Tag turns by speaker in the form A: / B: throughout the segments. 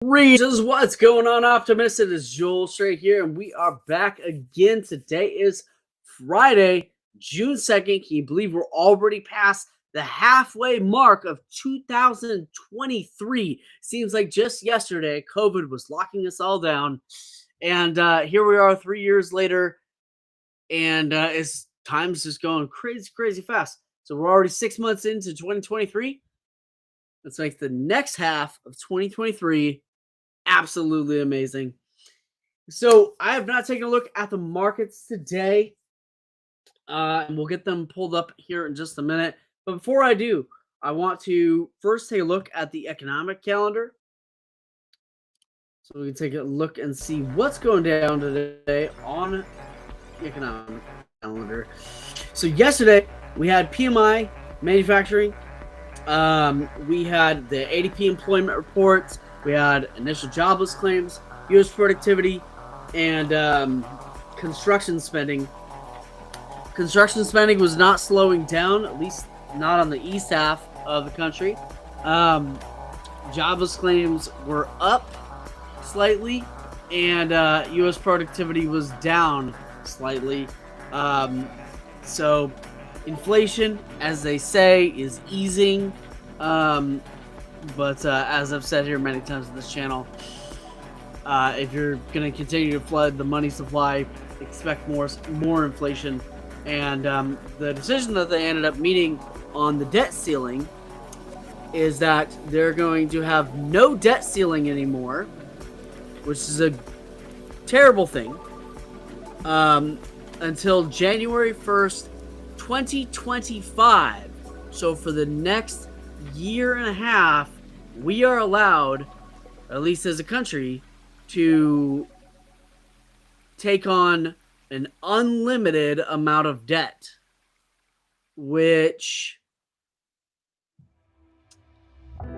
A: Reasons, what's going on, Optimist? It is Joel straight here, and we are back again. Today is Friday, June 2nd. Can you believe we're already past the halfway mark of 2023? Seems like just yesterday, COVID was locking us all down, and here we are 3 years later, and it's time's just going crazy, crazy fast. So we're already 6 months into 2023. Let's make the next half of 2023 absolutely amazing. So I have not taken a look at the markets today, and we'll get them pulled up here in just a minute. But before I do, I want to first take a look at the economic calendar, so we can take a look and see what's going down today on the economic calendar. So yesterday we had PMI manufacturing. We had the ADP employment reports. We had initial jobless claims, U.S. productivity, and construction spending. Construction spending was not slowing down, at least not on the east half of the country. Jobless claims were up slightly, and U.S. productivity was down slightly. So inflation, as they say, is easing. But as I've said here many times on this channel, if you're going to continue to flood the money supply, expect more inflation. And the decision that they ended up meeting on the debt ceiling is that they're going to have no debt ceiling anymore, which is a terrible thing, until January 1st, 2025. So for the next year and a half, we are allowed, at least as a country, to take on an unlimited amount of debt, which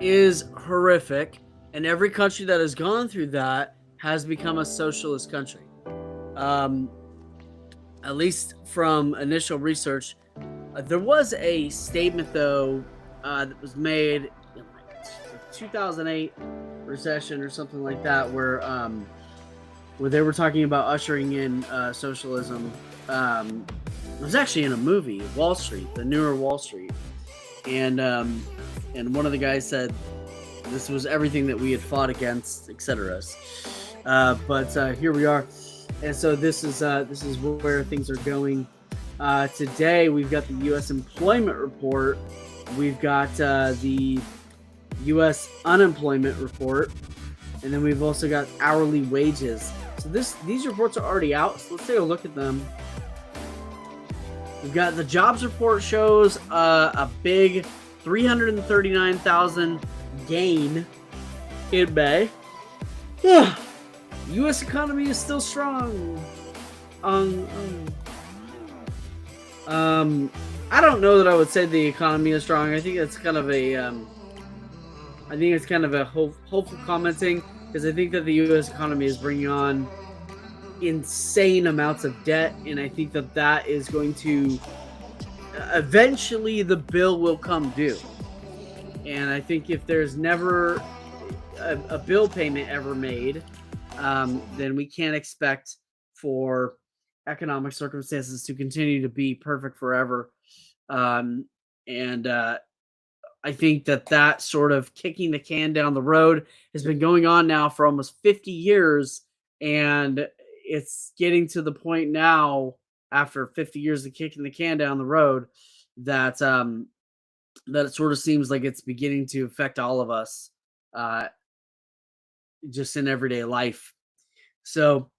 A: is horrific. And every country that has gone through that has become a socialist country. At least from initial research. There was a statement, though, that was made in like 2008 recession or something like that, where they were talking about ushering in socialism. It was actually in a movie, Wall Street, the newer Wall Street, and one of the guys said this was everything that we had fought against, etc. But here we are, and so this is where things are going. Today we've got the U.S. employment report, we've got the U.S. unemployment report, and then we've also got hourly wages. So these reports are already out, so let's take a look at them. We've got the jobs report shows a big 339,000 gain in May. U.S. economy is still strong. I don't know that I would say the economy is strong. I think it's kind of a hopeful commenting, because I think that the U.S. economy is bringing on insane amounts of debt, and I think that is going to eventually, the bill will come due. And I think if there's never a bill payment ever made, then we can't expect for economic circumstances to continue to be perfect forever. I think that sort of kicking the can down the road has been going on now for almost 50 years, and it's getting to the point now, after 50 years of kicking the can down the road, that that it sort of seems like it's beginning to affect all of us, just in everyday life. So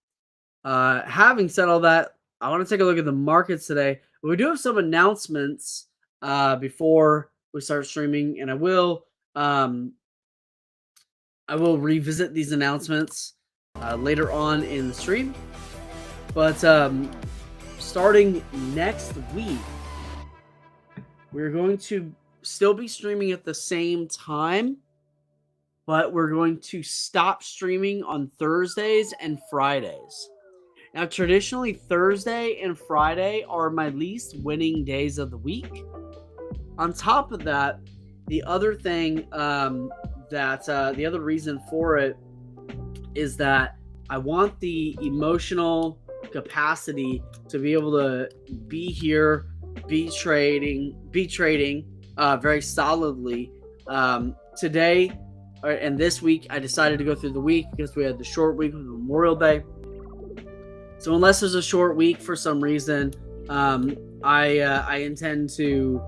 A: having said all that, I want to take a look at the markets today. We do have some announcements before we start streaming, and I will revisit these announcements later on in the stream. But starting next week, we're going to still be streaming at the same time, but we're going to stop streaming on Thursdays and Fridays. Now, traditionally, Thursday and Friday are my least winning days of the week. On top of that, the other thing the other reason for it is that I want the emotional capacity to be able to be here, be trading very solidly. Today and this week, I decided to go through the week because we had the short week with Memorial Day. So unless there's a short week for some reason, I intend to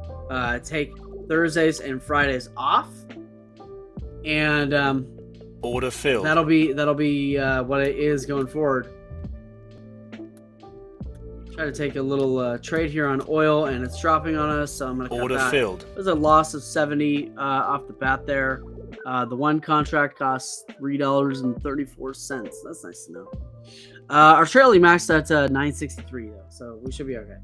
A: take Thursdays and Fridays off, and
B: order filled.
A: That'll be what it is going forward. Try to take a little trade here on oil, and it's dropping on us, so I'm gonna cut
B: order
A: that.
B: filled.
A: There's a loss of 70 off the bat there. The one contract costs $3.34. That's nice to know. Our trailing maxed at 963 though, so we should be okay.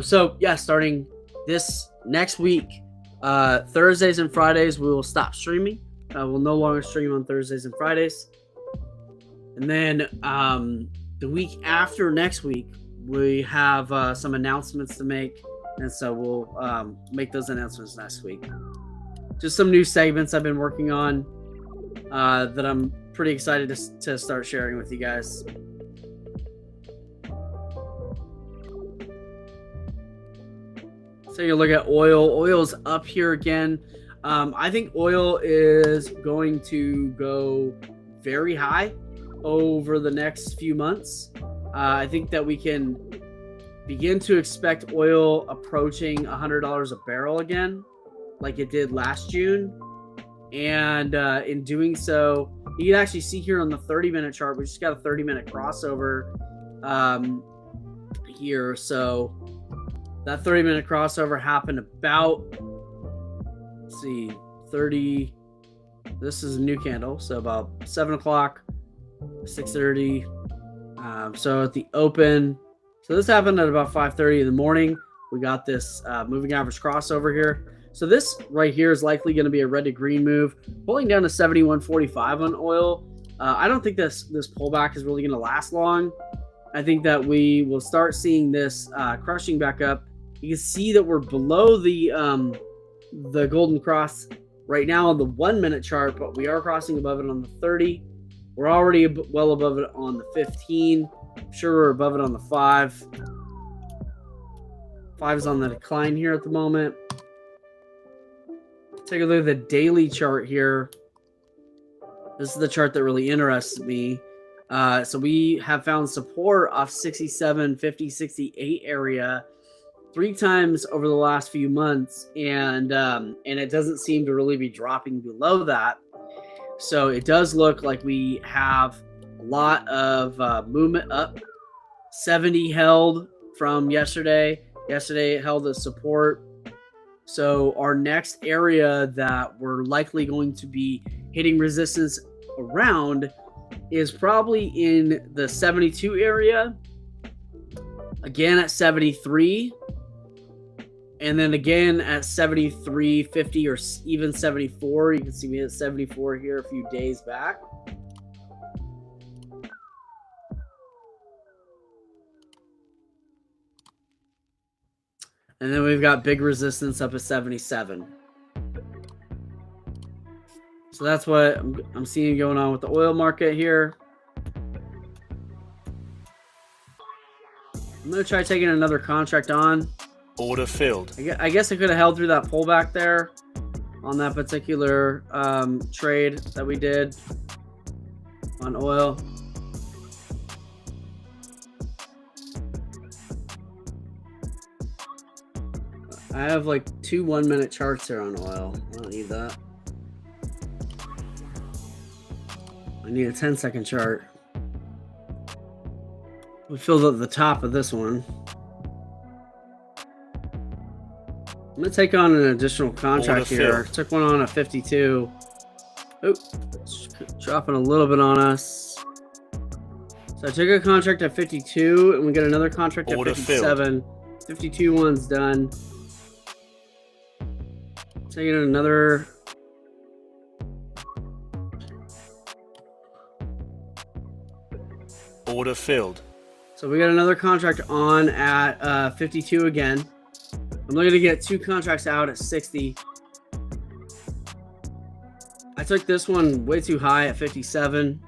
A: So yeah, starting this next week, Thursdays and Fridays we will stop streaming. We'll no longer stream on Thursdays and Fridays. And then the week after next week, we have some announcements to make, and so we'll make those announcements next week. Just some new segments I've been working on that I'm pretty excited to start sharing with you guys. Take a look at oil. Oil's up here again. I think oil is going to go very high over the next few months. I think that we can begin to expect oil approaching $100 a barrel again, like it did last June. And in doing so, you can actually see here on the 30-minute chart, we just got a 30-minute crossover here. So that 30-minute crossover happened about, let's see, 30. This is a new candle, so about 7 o'clock, 6:30. So at the open, so this happened at about 5:30 in the morning. We got this moving average crossover here. So this right here is likely going to be a red to green move, pulling down to 71.45 on oil. I don't think this pullback is really going to last long. I think that we will start seeing this crushing back up. You can see that we're below the golden cross right now on the 1-minute chart, but we are crossing above it on the 30. We're already well above it on the 15. I'm sure we're above it on the 5. 5 is on the decline here at the moment. Take a look at the daily chart here. This is the chart that really interests me. So we have found support off 67, 50, 68 area 3 times over the last few months, and it doesn't seem to really be dropping below that. So it does look like we have a lot of movement up. 70 held from yesterday. Yesterday it held as support. So our next area that we're likely going to be hitting resistance around is probably in the 72 area, again at 73, and then again at 73.50 or even 74. You can see me at 74 here a few days back. And then we've got big resistance up at 77. So that's what I'm seeing going on with the oil market here. I'm going to try taking another contract on.
B: Order filled.
A: I guess I could have held through that pullback there on that particular trade that we did on oil. I have like 2 1-minute charts here on oil. I don't need that. I need a 10-second chart. We filled up the top of this one. I'm going to take on an additional contract here. Took one on at 52. Oop, it's dropping a little bit on us. So I took a contract at 52, and we got another contract at 57. 52 one's done. Taking another.
B: Order filled.
A: So we got another contract on at 52 again. I'm looking to get 2 contracts out at 60. I took this one way too high at 57.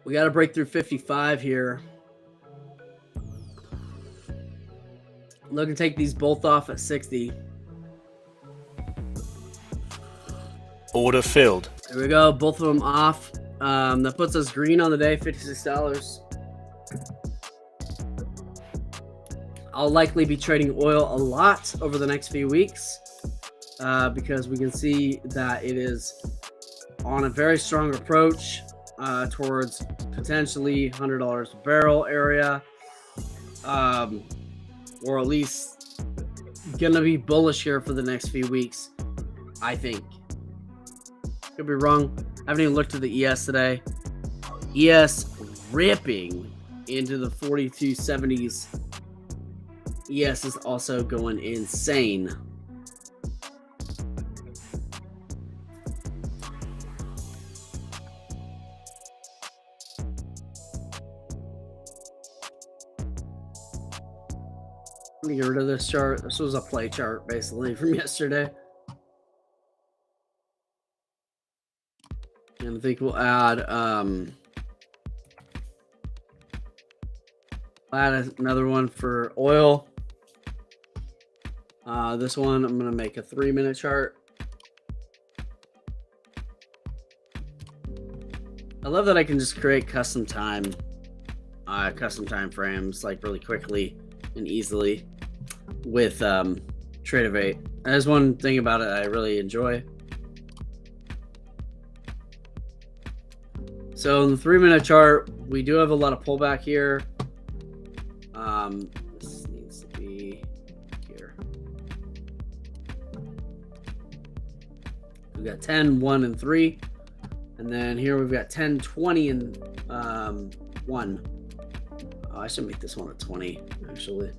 A: We got to break through 55 here. Looking to take these both off at 60.
B: Order filled.
A: There we go. Both of them off. That puts us green on the day, $56. I'll likely be trading oil a lot over the next few weeks because we can see that it is on a very strong approach towards potentially $100 a barrel area, or at least gonna be bullish here for the next few weeks, I think. Could be wrong. I haven't even looked at the ES today. ES ripping into the 4270s. ES is also going insane. Let me get rid of this chart. This was a play chart basically from yesterday. And I think we'll add another one for oil. This one I'm gonna make a 3-minute chart. I love that I can just create custom time frames like really quickly and easily with Trade-of-8. That's one thing about it I really enjoy. So in the 3-minute chart, we do have a lot of pullback here. This needs to be here. We've got 10, 1, and 3. And then here we've got 10, 20, and 1. Oh, I should make this one a 20, actually.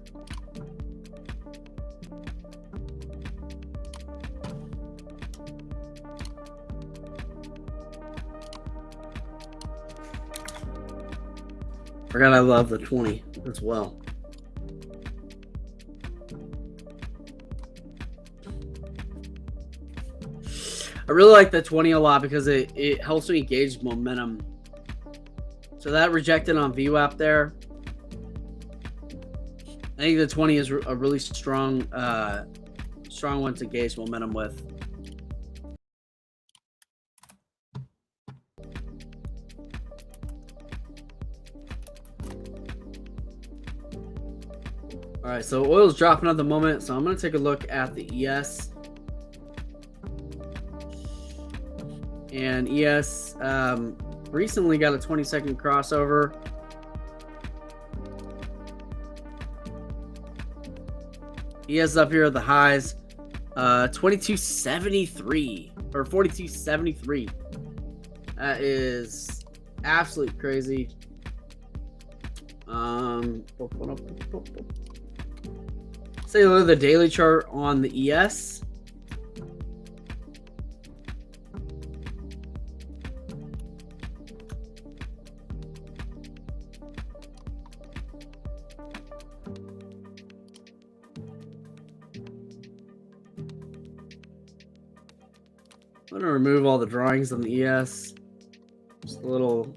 A: Forgot I love the 20 as well. I really like the 20 a lot because it helps me gauge momentum. So that rejected on VWAP there. I think the 20 is a really strong one to gauge momentum with. All right, so oil's dropping at the moment, so I'm going to take a look at the ES. And ES recently got a 20-second crossover. ES up here at the highs, 2273 or 4273. That is absolutely crazy. Let's take a look at the daily chart on the ES. I'm going to remove all the drawings on the ES. Just a little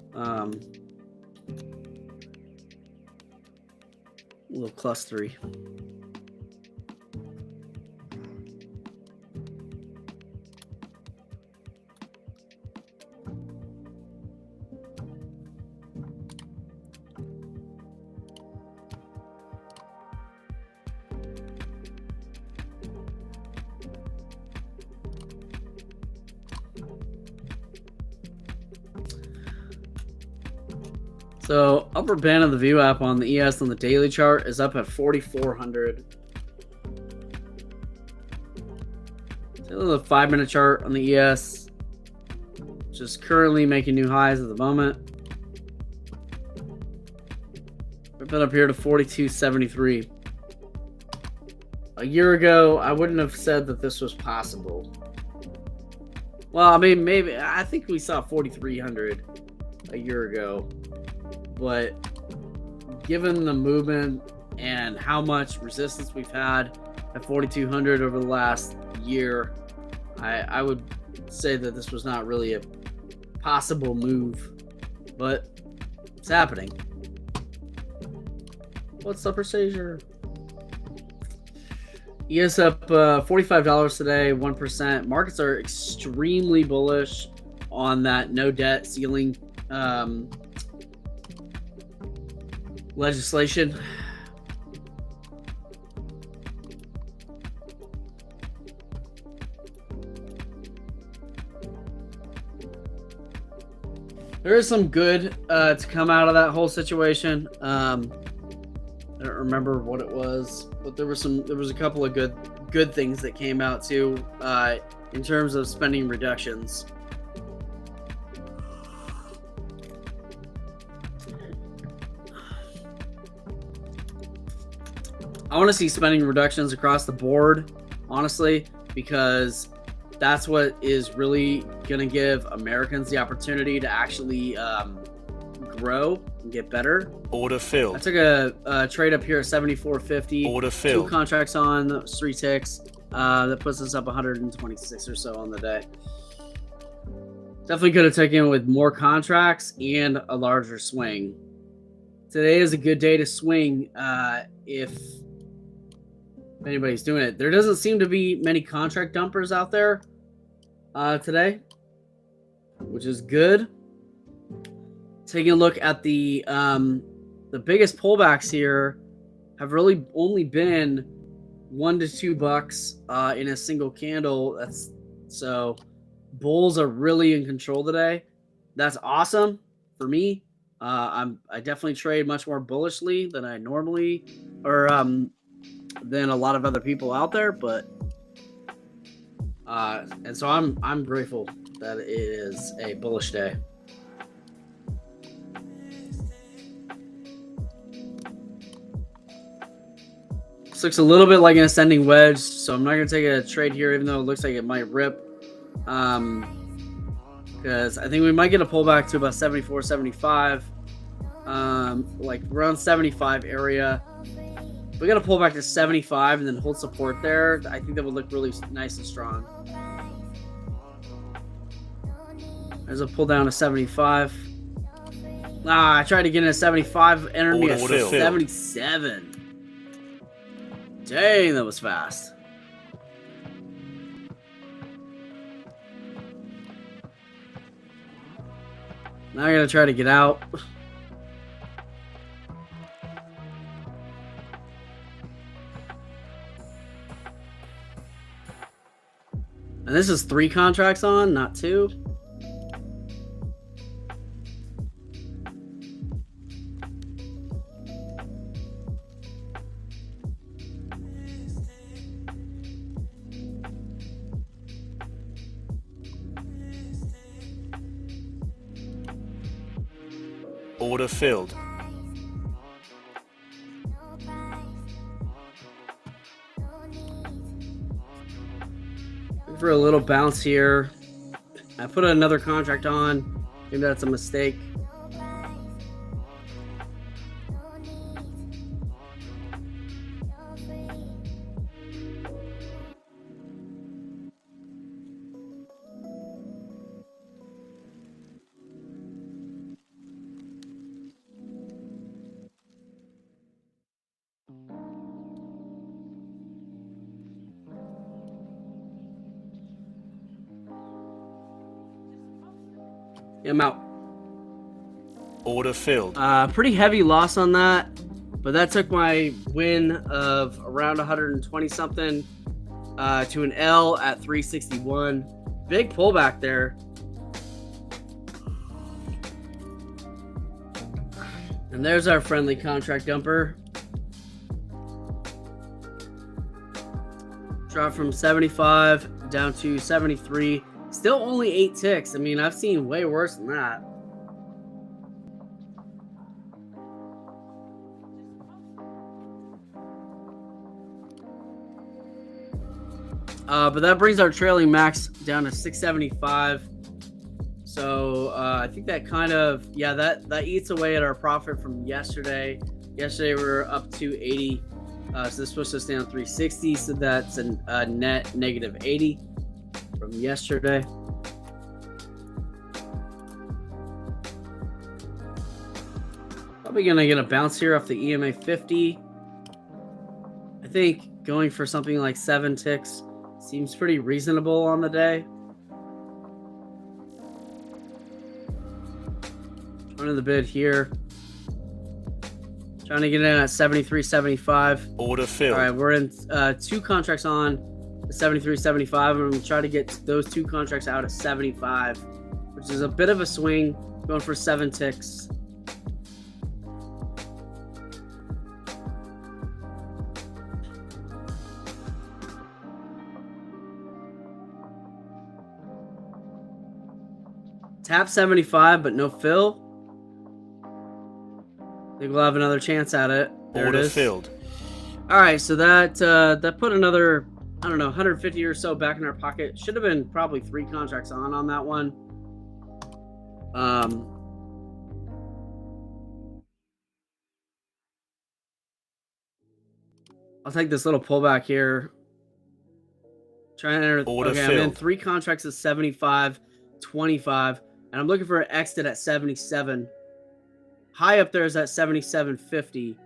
A: clustery. So upper band of the VWAP on the ES on the daily chart is up at 4,400. So the 5-minute chart on the ES, which is currently making new highs at the moment. We've been up here to 4273. A year ago, I wouldn't have said that this was possible. Well, I mean, maybe I think we saw 4,300 a year ago, but given the movement and how much resistance we've had at 4,200 over the last year, I would say that this was not really a possible move, but it's happening. What's up, Sager? ES up $45 today, 1%. Markets are extremely bullish on that no debt ceiling legislation. There is some good to come out of that whole situation. I don't remember what it was, but there was a couple of good things that came out too, in terms of spending reductions. I want to see spending reductions across the board, honestly, because that's what is really going to give Americans the opportunity to actually grow and get better.
B: Order filled.
A: I took a trade up here at 74.50.
B: Order filled.
A: 2 contracts on, 3 ticks. That puts us up 126 or so on the day. Definitely could have taken with more contracts and a larger swing. Today is a good day to swing if anybody's doing it. There doesn't seem to be many contract dumpers out there today, which is good. Taking a look at the biggest pullbacks here have really only been $1 to $2 in a single candle. So bulls are really in control today. That's awesome for me. I definitely trade much more bullishly than I normally, or than a lot of other people out there. But and so I'm grateful that it is a bullish day. This looks a little bit like an ascending wedge, so I'm not going to take a trade here, even though it looks like it might rip. Because I think we might get a pullback to about 74, 75. Like around 75 area. If we got to pull back to 75 and then hold support there, I think that would look really nice and strong. There's a pull down to 75. I tried to get in at 75, entered me at 77. Dang, that was fast. Now I gotta try to get out. And this is 3 contracts on, not 2.
B: Order filled.
A: For a little bounce here. I put another contract on. Maybe that's a mistake. I'm out.
B: Order filled.
A: Pretty heavy loss on that, but that took my win of around 120 something to an L at 361. Big pullback there. And there's our friendly contract dumper. Dropped from 75 down to 73. Still only 8 ticks. I mean, I've seen way worse than that. But that brings our trailing max down to 675. So I think that kind of, yeah, that eats away at our profit from yesterday. Yesterday we were up to 80. So this pushed us down 360. So that's a net negative 80 from yesterday. Probably going to get a bounce here off the EMA 50. I think going for something like 7 ticks seems pretty reasonable on the day. Running the bid here. Trying to get in at 73.75.
B: Order filled.
A: All right, we're in 2 contracts on the 73.75. I'm going to try to get those 2 contracts out at 75, which is a bit of a swing. Going for 7 ticks. Tap 75, but no fill. I think we'll have another chance at it. There
B: Order
A: it is.
B: filled.
A: All right, so that put another, I don't know, 150 or so back in our pocket. Should have been probably 3 contracts on that one. I'll take this little pullback here. Try and enter.
B: Order
A: okay,
B: filled.
A: I'm in 3 contracts at 75.25, and I'm looking for an exit at 77. High up there is at 77.50.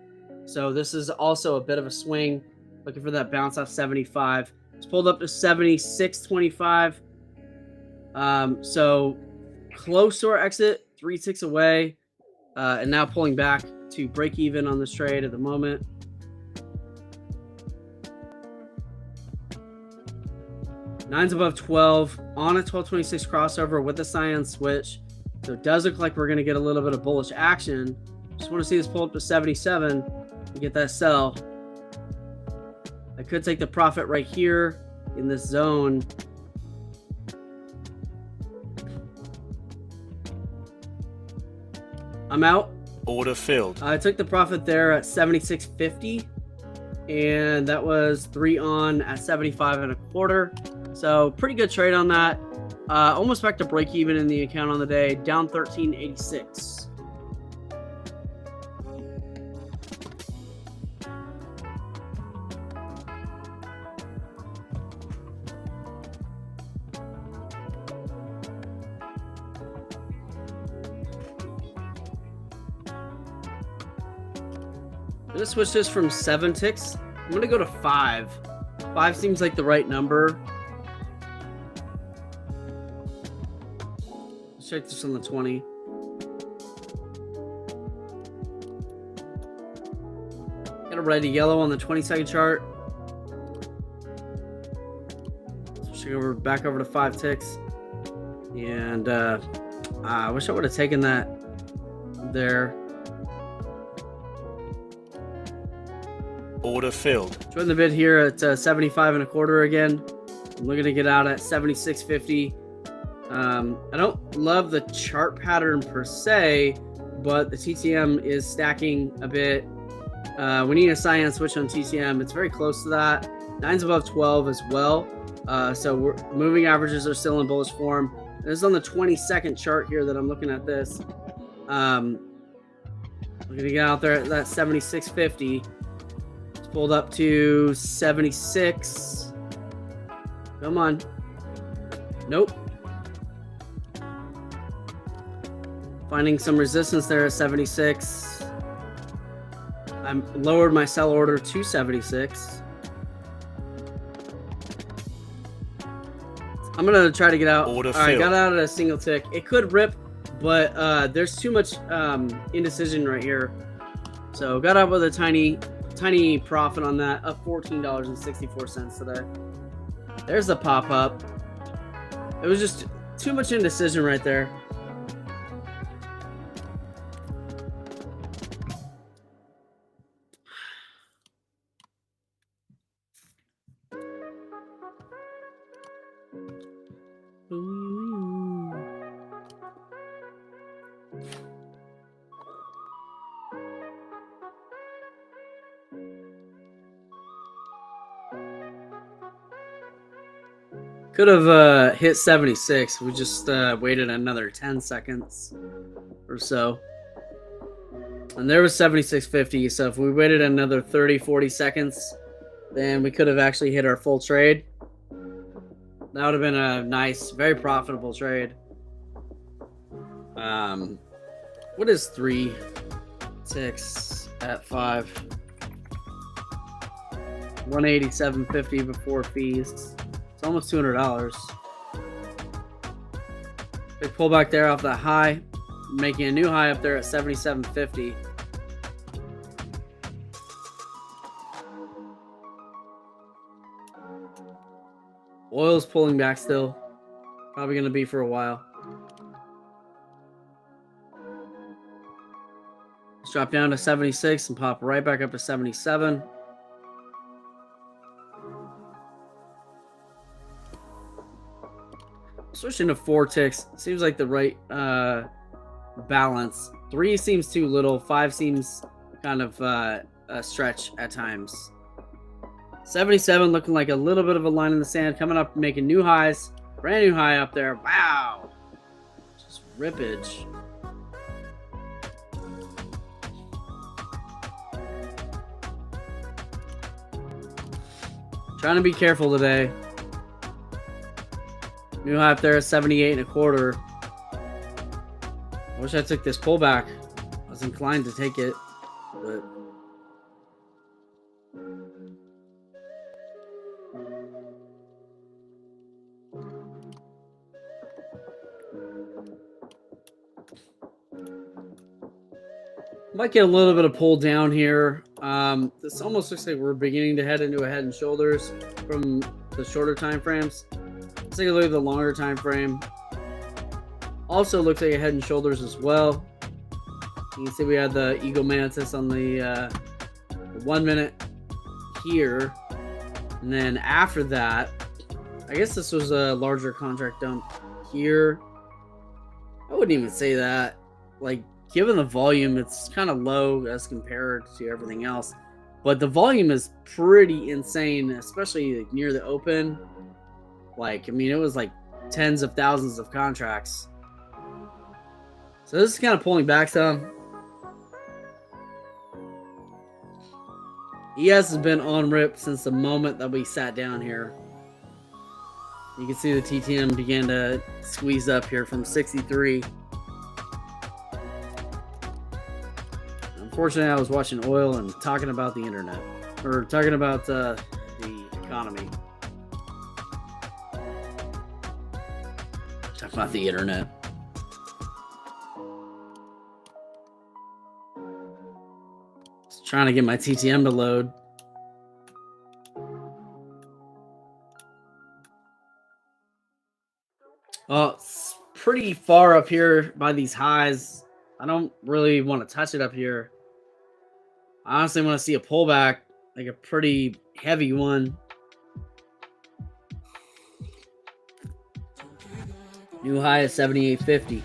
A: So this is also a bit of a swing. Looking for that bounce off 75. It's pulled up to 76.25. So close to our exit, 3 ticks away, and now pulling back to break even on this trade at the moment. Nine's above 12 on a 12.26 crossover with a cyan switch. So it does look like we're going to get a little bit of bullish action. Just want to see this pull up to 77 and get that sell. I could take the profit right here in this zone. I'm out.
B: Order filled.
A: I took the profit there at 76.50, and that was 3 on at 75.25. So pretty good trade on that. Almost back to break even in the account on the day, down 13.86. I'm gonna switch this from 7 ticks. I'm gonna go to 5. 5 seems like the right number. Let's check this on the 20. Got a red to yellow on the 20-second chart. Switching over back over to 5 ticks. And I wish I would have taken that there.
B: Order filled.
A: Join the bid here at 75.25 again. I'm looking to get out at 76.50. I don't love the chart pattern per se, but the TTM is stacking a bit. We need a cyan switch on TTM. It's very close to that. 9's above 12 as well. So moving averages are still in bullish form. This is on the 22nd chart here that I'm looking at this. We're going to get out there at that 76.50. Pulled up to 76. Come on. Nope. Finding some resistance there at 76. I'm lowered my sell order to 76. I'm going to try to get out.
B: Order
A: All right,
B: filled.
A: got out at a single tick. It could rip, but there's too much indecision right here. So got out with a tiny profit on that, up $14.64 today. There's the pop-up. It was just too much indecision right there. Could have hit 76. We just waited another 10 seconds or so. And there was 76.50. So if we waited another 30, 40 seconds, then we could have actually hit our full trade. That would have been a nice, very profitable trade. What is 3 ticks at 5? 187.50 before fees. It's almost $200. Big pullback there off that high, making a new high up there at 77.50. Oil's pulling back still. Probably going to be for a while. Let's drop down to 76 and pop right back up to 77. Switching to 4 ticks seems like the right balance. 3 seems too little. 5 seems kind of a stretch at times. 77 looking like a little bit of a line in the sand, coming up, making new highs. Brand new high up there. Wow. Just rippage. Trying to be careful today. New high up there at 78.25. I wish I took this pullback. I was inclined to take it, but might get a little bit of pull down here. This almost looks like we're beginning to head into a head and shoulders from the shorter time frames. Let's take a look at the longer time frame. Also looks like a head and shoulders as well. You can see we had the Eagle Mantis on the 1 minute here. And then after that, I guess this was a larger contract dump here. I wouldn't even say that. Like, given the volume, it's kind of low as compared to everything else. But the volume is pretty insane, especially near the open. Like, I mean, it was like tens of thousands of contracts. So this is kind of pulling back some. ES has been on rip since the moment that we sat down here. You can see the TTM began to squeeze up here from 63. Unfortunately, I was watching oil and talking about the internet. Or talking about the economy. Talking about the internet. Just trying to get my TTM to load. Well, it's pretty far up here by these highs. I don't really want to touch it up here. I honestly want to see a pullback, like a pretty heavy one. New high is 78.50.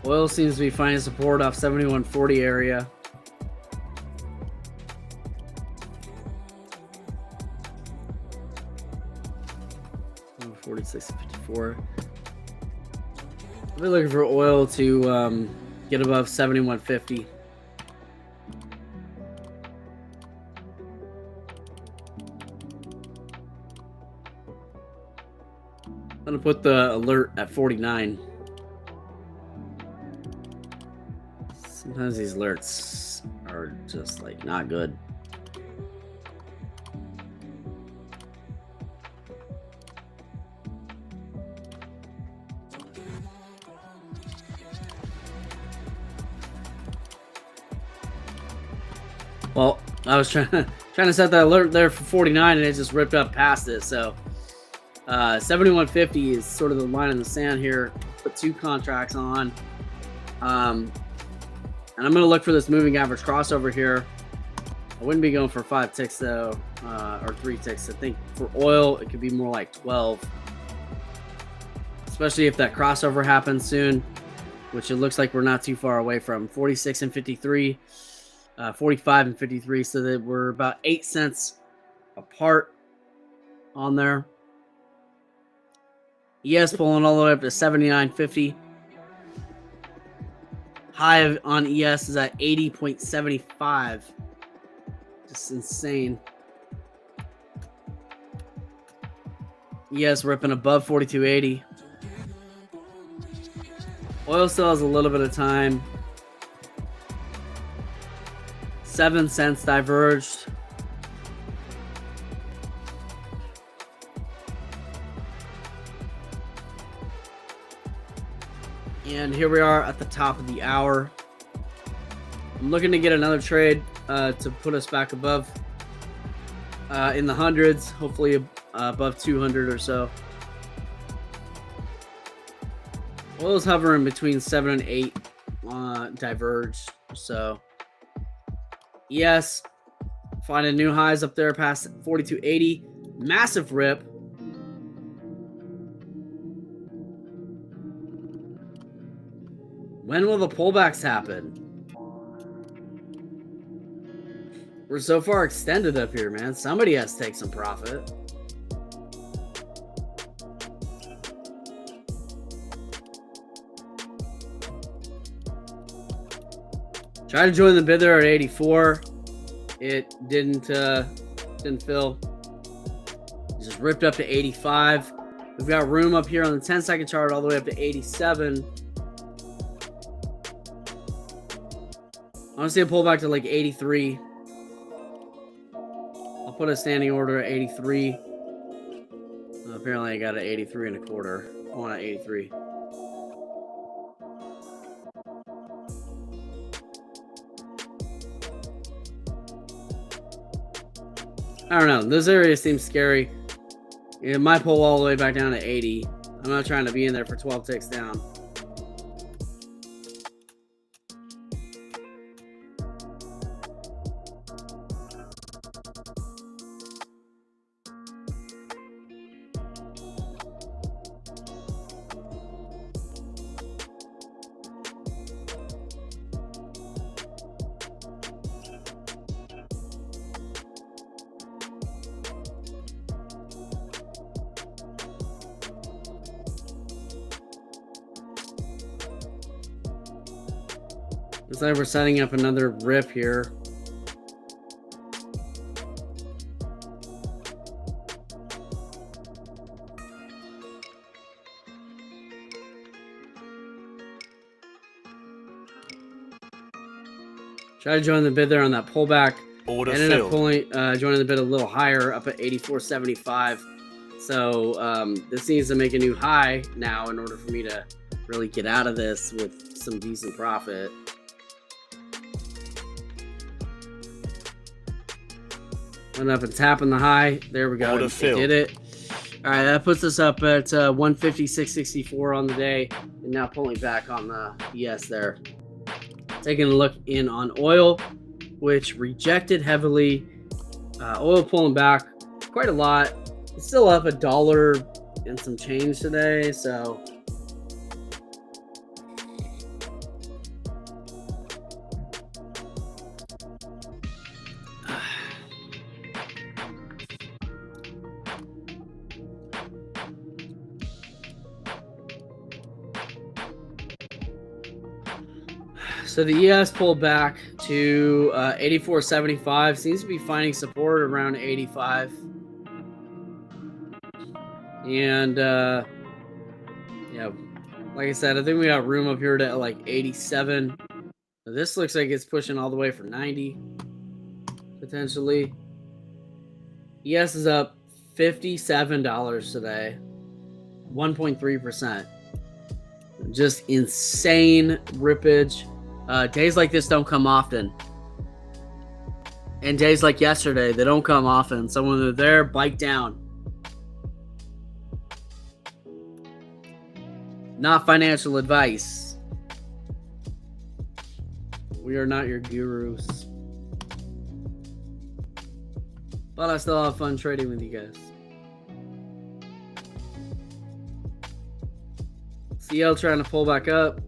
A: Oil seems to be finding support off 71.40 area. $46.54. I'll be looking for oil to get above 71.50. I'm gonna put the alert at 49. Sometimes these alerts are just like not good. Well, I was trying to set that alert there for 49, and it just ripped up past it. So 71.50 is sort of the line in the sand here. Put 2 contracts on, and I'm going to look for this moving average crossover here. I wouldn't be going for 5 ticks though, or 3 ticks. I think for oil it could be more like 12. especially if that crossover happens soon, which it looks like we're not too far away from. 46 and 53, 45 and 53, so that we're about 8 cents apart on there. ES pulling all the way up to 79.50. High on ES is at 80.75. Just insane. ES ripping above 42.80. Oil still has a little bit of time. 7 cents diverged. And here we are at the top of the hour. I'm looking to get another trade to put us back above in the hundreds, hopefully above 200 or so. Oil's hovering between 7 and 8 diverged. So, yes, finding new highs up there past 42.80. Massive rip. When will the pullbacks happen? We're so far extended up here, man. Somebody has to take some profit. Tried to join the bid there at 84. It didn't fill. It just ripped up to 85. We've got room up here on the 10-second chart all the way up to 87. I want to see a pullback to like 83. I'll put a standing order at 83. Apparently I got an 83 and a quarter. I want an 83. I don't know. This area seems scary. It might pull all the way back down to 80. I'm not trying to be in there for 12 ticks down. Looks like we're setting up another rip here. Try to join the bid there on that pullback.
B: Order
A: Ended
B: filled.
A: up pulling, joining the bid a little higher, up at 84.75. So this needs to make a new high now in order for me to really get out of this with some decent profit. Went up and tapping the high. There we go.
B: Order
A: It
B: filled.
A: did it. All right, that puts us up at 156.64 on the day, and now pulling back on the ES there. Taking a look in on oil, which rejected heavily. Oil pulling back quite a lot. It's still up $1 and some change today, so So the ES pulled back to 84.75. Seems to be finding support around 85. And yeah, like I said, I think we got room up here to like 87. This looks like it's pushing all the way for 90 potentially. ES is up $57 today, 1.3%. Just insane rippage. Days like this don't come often. And days like yesterday, they don't come often. So when they're there, bite down. Not financial advice. We are not your gurus. But I still have fun trading with you guys. CL trying to pull back up.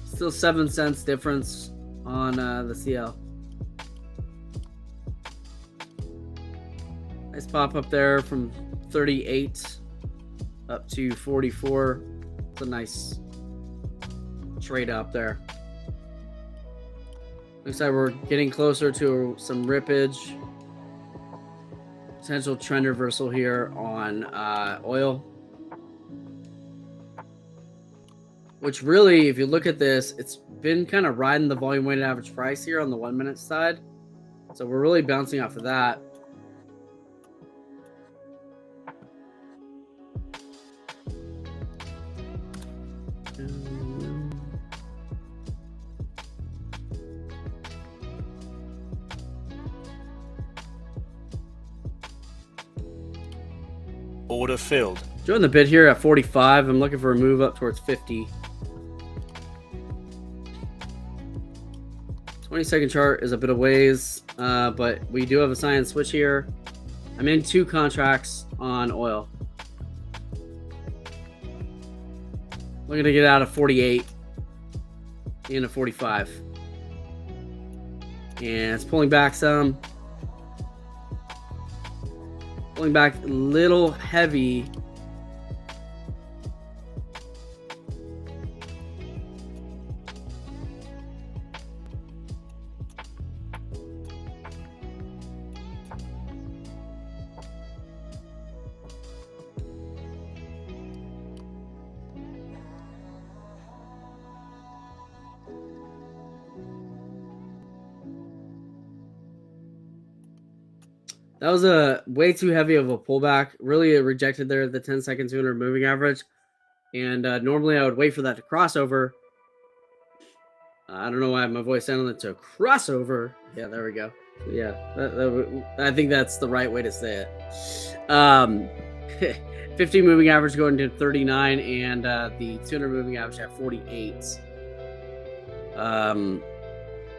A: Still 7 cents difference on the CL. Nice pop up there from 38 up to 44. It's a nice trade up there. Looks like we're getting closer to some rippage. Potential trend reversal here on oil. Which really, if you look at this, it's been kind of riding the volume weighted average price here on the 1 minute side. So we're really bouncing off of that.
B: Order filled.
A: Join the bid here at 45. I'm looking for a move up towards 50. 20-second chart is a bit of ways, but we do have a sign and switch here. I'm in 2 contracts on oil. Looking to get out of 48 into 45. And it's pulling back some. Pulling back a little heavy. That was a way too heavy of a pullback. Really, it rejected there at the 10-second 200 moving average. And normally I would wait for that to crossover. I don't know why my voice sounded to crossover. Yeah, there we go. Yeah, I think that's the right way to say it. 50 moving average going to 39 and the 200 moving average at 48.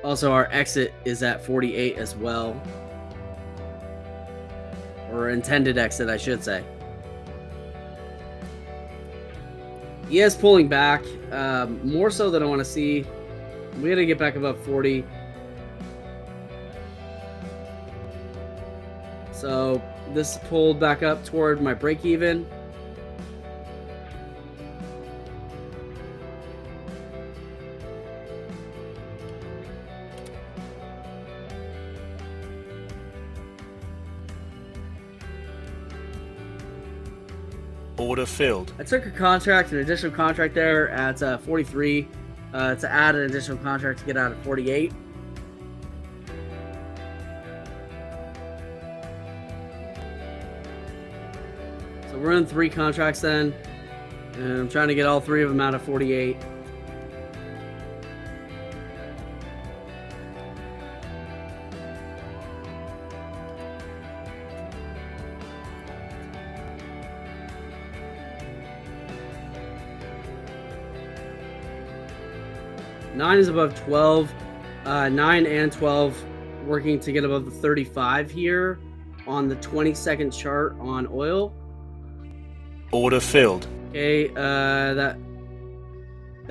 A: Also, our exit is at 48 as well. Or intended exit, I should say. He is pulling back, more so than I want to see. We got to get back above 40. So this pulled back up toward my break even.
B: Order filled.
A: I took a contract, an additional contract there at 43 to add an additional contract to get out of 48. So we're in 3 contracts then, and I'm trying to get all 3 of them out of 48. Nine is above 12. 9 and 12 working to get above the 35 here on the 20-second chart on oil.
B: Order filled.
A: Okay, that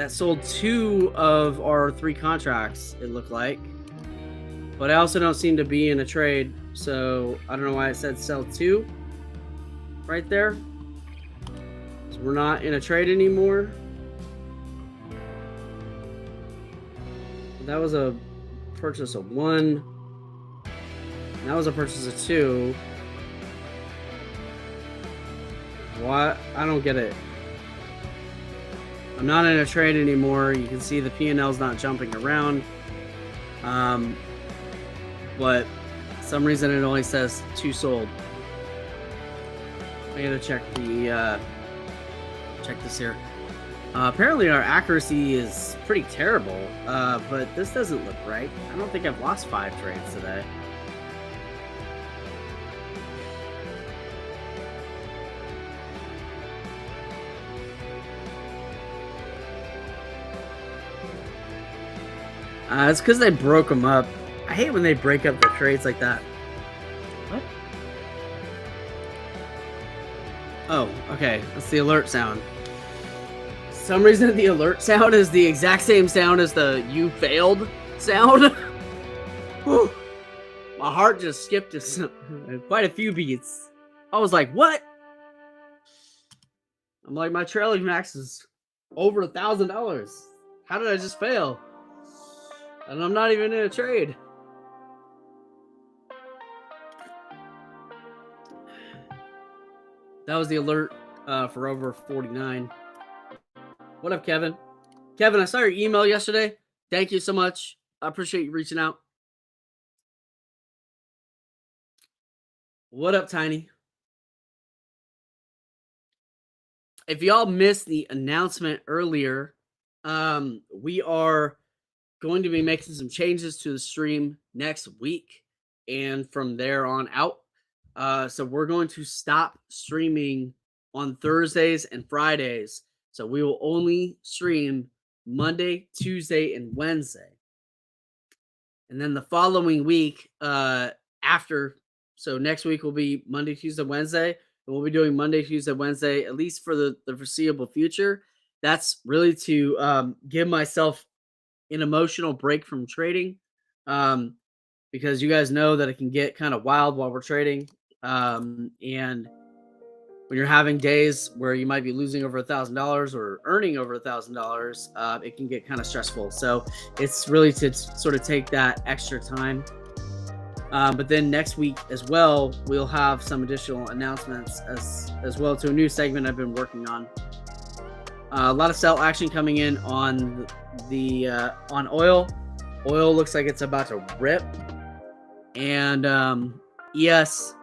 A: sold 2 of our 3 contracts, it looked like. But I also don't seem to be in a trade, so I don't know why it said sell 2 right there. So we're not in a trade anymore. That was a purchase of 1. And that was a purchase of 2. What? I don't get it. I'm not in a trade anymore. You can see the P&L's not jumping around. But for some reason it only says 2 sold. I gotta check the check this here. Apparently our accuracy is pretty terrible, but this doesn't look right. I don't think I've lost 5 trades today. It's because they broke them up. I hate when they break up the trades like that. What? Oh, okay. That's the alert sound. For some reason, the alert sound is the exact same sound as the "you failed" sound. Whew. My heart just skipped quite a few beats. I was like, "What?" I'm like, my trailing max is over $1,000. How did I just fail? And I'm not even in a trade. That was the alert for over 49. What up, Kevin? Kevin, I saw your email yesterday. Thank you so much. I appreciate you reaching out. What up, Tiny? If y'all missed the announcement earlier, we are going to be making some changes to the stream next week and from there on out. So we're going to stop streaming on Thursdays and Fridays. So we will only stream Monday, Tuesday, and Wednesday. And then the following week, after, so next week will be Monday, Tuesday, Wednesday. And we'll be doing Monday, Tuesday, Wednesday, at least for the foreseeable future. That's really to give myself an emotional break from trading, because you guys know that it can get kind of wild while we're trading, and when you're having days where you might be losing over $1,000 or earning over $1,000, it can get kind of stressful. So it's really to sort of take that extra time. But then next week as well, we'll have some additional announcements as well to a new segment I've been working on. A lot of sell action coming in on the on oil. Oil looks like it's about to rip, and ES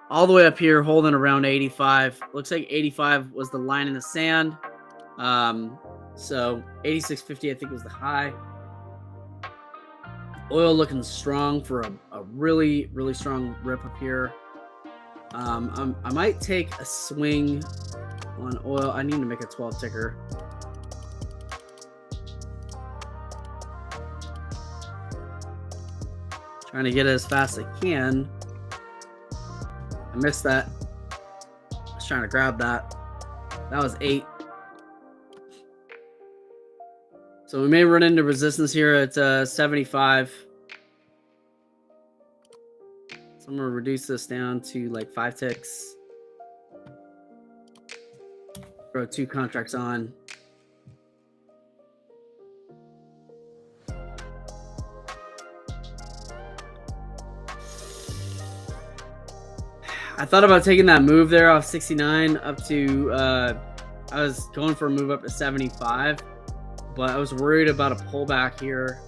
A: all the way up here holding around 85. Looks like 85 was the line in the sand. So 86.50 I think was the high. Oil looking strong for a really, really strong rip up here. I might take a swing on oil. I need to make a 12 ticker. Trying to get it as fast as I can. I missed that. I was trying to grab that. That was 8. So we may run into resistance here at 75. So I'm going to reduce this down to like 5 ticks. Throw 2 contracts on. I thought about taking that move there off 69 up to, I was going for a move up to 75, but I was worried about a pullback here.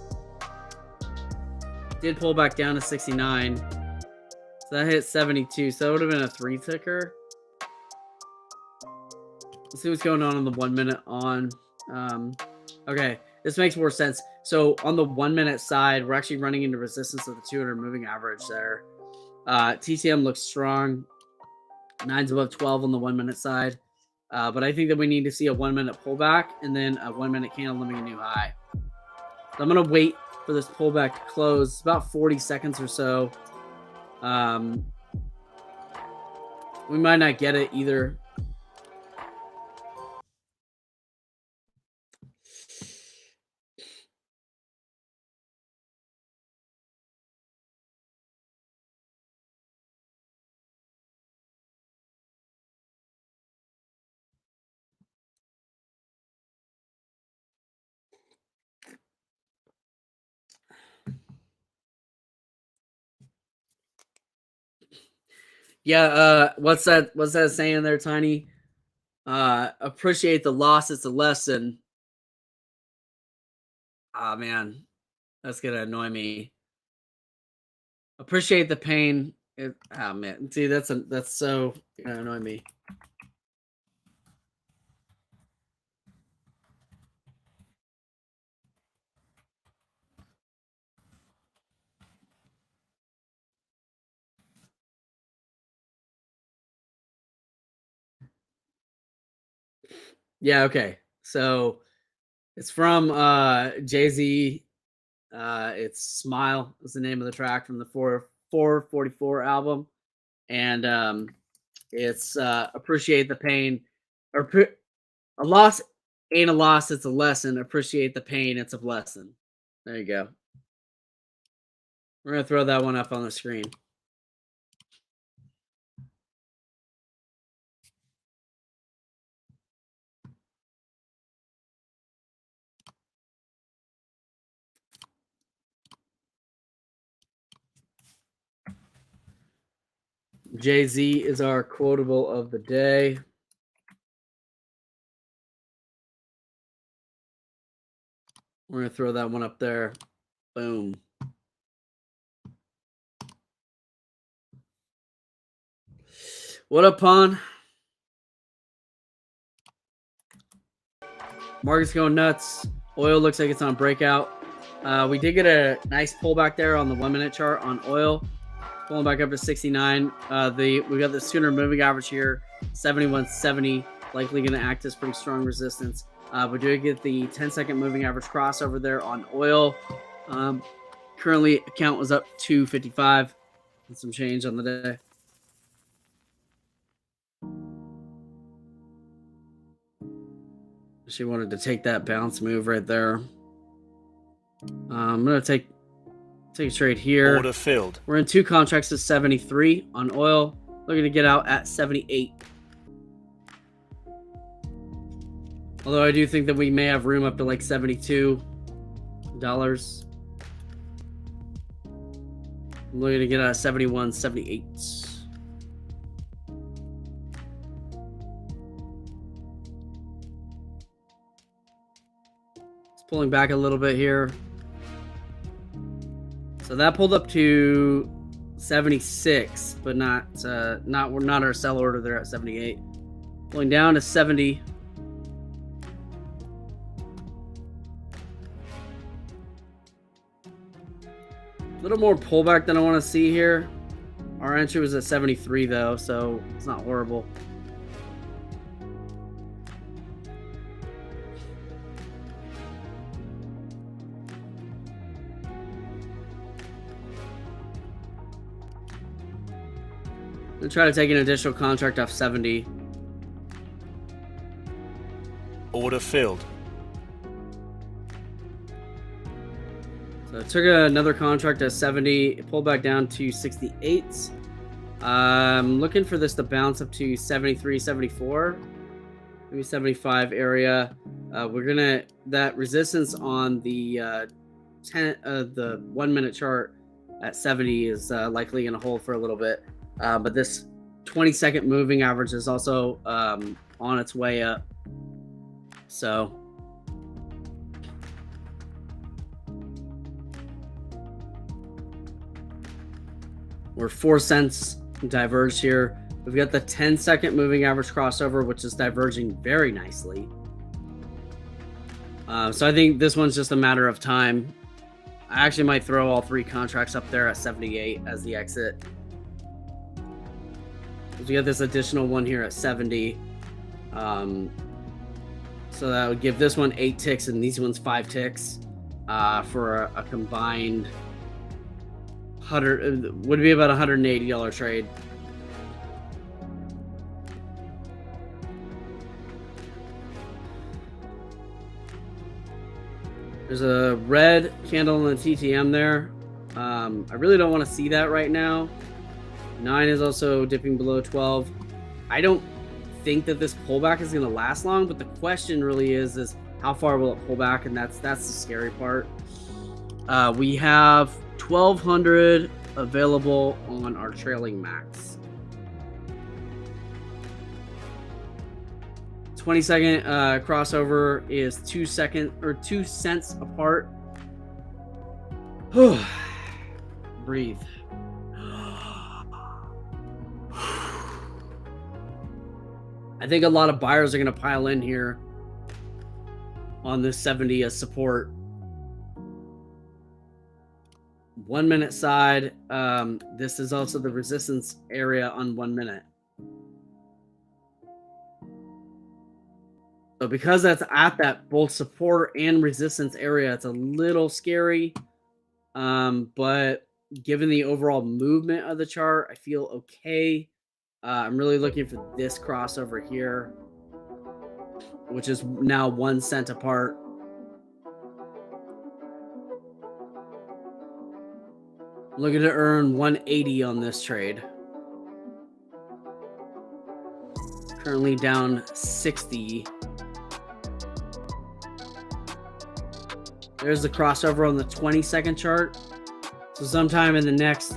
A: Did pull back down to 69. So that hit 72. So that would have been a 3 ticker. Let's see what's going on the 1 minute on. Okay, this makes more sense. So on the 1 minute side, we're actually running into resistance of the 200 moving average there. TTM looks strong. 9's above 12 on the 1 minute side. But I think that we need to see a 1 minute pullback and then a 1 minute candle limiting a new high. So I'm going to wait for this pullback to close. It's about 40 seconds or so. We might not get it either. Yeah, what's that saying there, Tiny? Appreciate the loss, it's a lesson. Ah, man, that's gonna annoy me. Appreciate the pain. Oh man, see, that's so gonna annoy me. Yeah, okay. So it's from Jay-Z It's Smile is the name of the track from the 444 album. And it's appreciate the pain. Or a loss ain't a loss, it's a lesson. Appreciate the pain, it's a blessing. There you go. We're gonna throw that one up on the screen. Jay-Z is our quotable of the day. We're gonna throw that one up there. Boom. What up, Pon? Market's going nuts. Oil looks like it's on breakout. We did get a nice pullback there on the 1 minute chart on oil, pulling back up to 69. We got the sooner moving average here, 71.70, likely going to act as pretty strong resistance. We do get the 10-second moving average crossover there on oil. Currently, account was up 255 and some change on the day. She wanted to take that bounce move right there. I'm going to take a trade here.
B: Order filled.
A: We're in 2 contracts at 73 on oil. Looking to get out at 78. Although I do think that we may have room up to like $72. I'm looking to get out at 71, 78. Pulling back a little bit here. So that pulled up to 76, but not our sell order there at 78. Pulling down to 70. A little more pullback than I want to see here. Our entry was at 73 though, so it's not horrible. We'll try to take an additional contract off 70.
B: Order filled.
A: So I took another contract at 70. It pulled back down to 68. I'm looking for this to bounce up to 73, 74. Maybe 75 area. We're gonna that resistance on the 1 minute chart at 70 is likely gonna hold for a little bit. But this 20-second moving average is also on its way up. So we're 4 cents diverged here. We've got the 10-second moving average crossover, which is diverging very nicely. So I think this one's just a matter of time. I actually might throw all 3 contracts up there at 78 as the exit. We got this additional one here at 70. So that would give this one 8 ticks and these ones 5 ticks for a combined 100. Would be about $180 trade. There's a red candle in the TTM there. I really don't want to see that right now. 9 is also dipping below 12. I don't think that this pullback is going to last long, but the question really is how far will it pull back, and that's the scary part. We have 1,200 available on our trailing max. 20-second crossover is 2 cents apart. Breathe. I think a lot of buyers are going to pile in here on this 70 as support. 1 minute side. This is also the resistance area on 1 minute. So because that's at that both support and resistance area, it's a little scary. But given the overall movement of the chart, I feel okay. I'm really looking for this crossover here, which is now 1 cent apart. Looking to earn 180 on this trade. Currently down 60. There's the crossover on the 20-second chart. So sometime in the next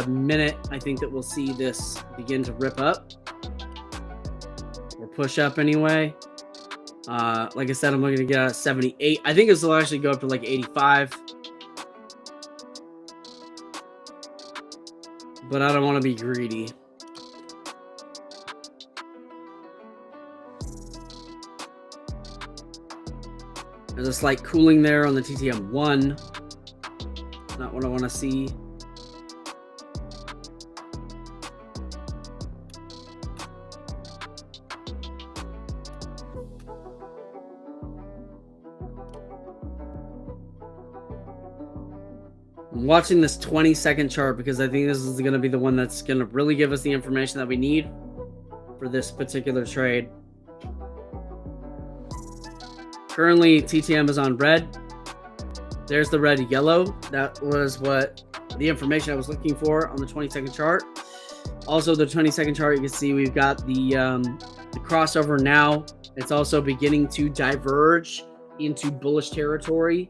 A: minute, I think that we'll see this begin to rip up or push up anyway. Like I said, I'm looking to get 78. I think this will actually go up to like 85. But I don't want to be greedy. There's a slight cooling there on the TTM1. Not what I want to see. I'm watching this 20-second chart because I think this is going to be the one that's going to really give us the information that we need for this particular trade. Currently, TTM is on red. There's the red yellow. That was what the information I was looking for on the 20-second chart. Also, the 20-second chart, you can see we've got the crossover now. It's also beginning to diverge into bullish territory.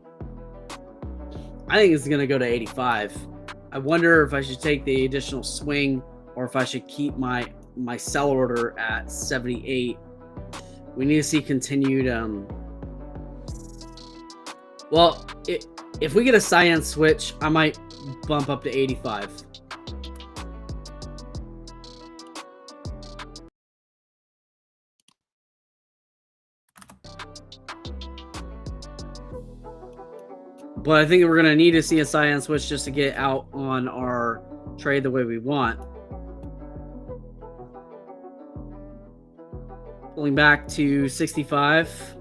A: I think it's going to go to 85. I wonder if I should take the additional swing or if I should keep my sell order at 78. We need to see continued well, if we get a cyan switch, I might bump up to 85. But I think we're going to need to see a cyan switch just to get out on our trade the way we want. Pulling back to 65.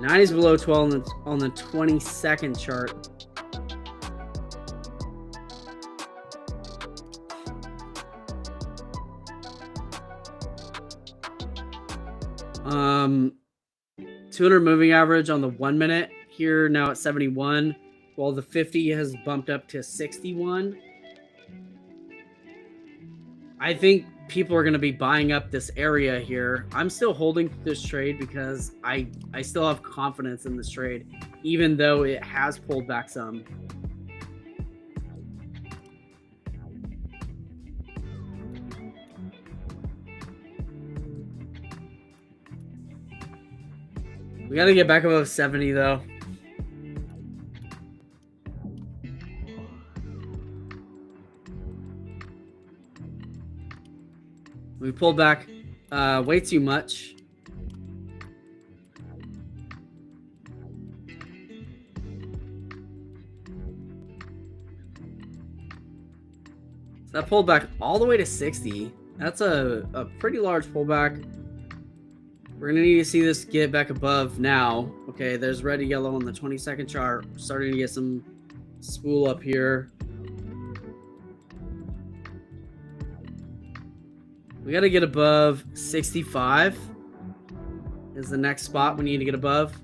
A: Nine is below 12 on the 20-second chart. Um, 200 moving average on the 1 minute here now at 71, while the 50 has bumped up to 61. I think people are going to be buying up this area here. I'm still holding this trade because I still have confidence in this trade, even though it has pulled back some. We got to get back above 70 though. We pulled back way too much. So that pulled back all the way to 60. That's a pretty large pullback. We're going to need to see this get back above now. Okay, there's red and yellow on the 20-second chart. We're starting to get some spool up here. We got to get above 65 is the next spot we need to get above.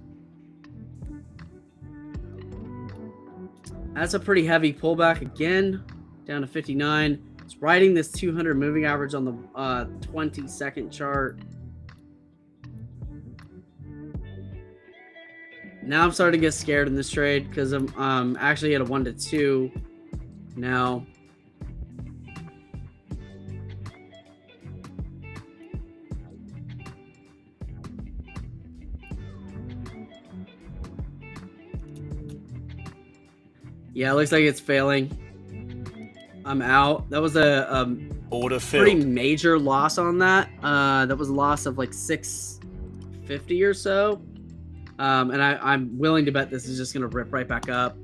A: That's a pretty heavy pullback again, down to 59. It's riding this 200 moving average on the 20-second chart. Now I'm starting to get scared in this trade because I'm actually at a 1-2 now. Yeah, it looks like it's failing. I'm out. That was a
B: Order filled.
A: pretty major loss on that. That was a loss of like 650 or so. And I'm willing to bet this is just going to rip right back up.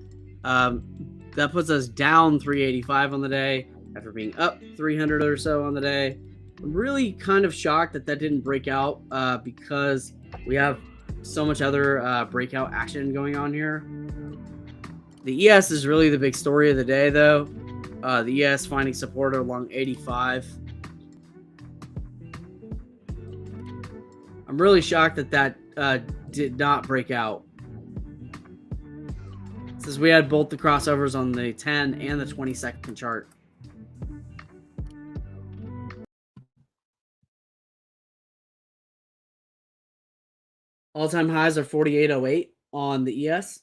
A: That puts us down 385 on the day after being up 300 or so on the day. I'm really kind of shocked that that didn't break out because we have so much other breakout action going on here. The ES is really the big story of the day, though. The ES finding support along 85. I'm really shocked that did not break out. Since we had both the crossovers on the 10 and the 20-second chart. All-time highs are 48.08 on the ES.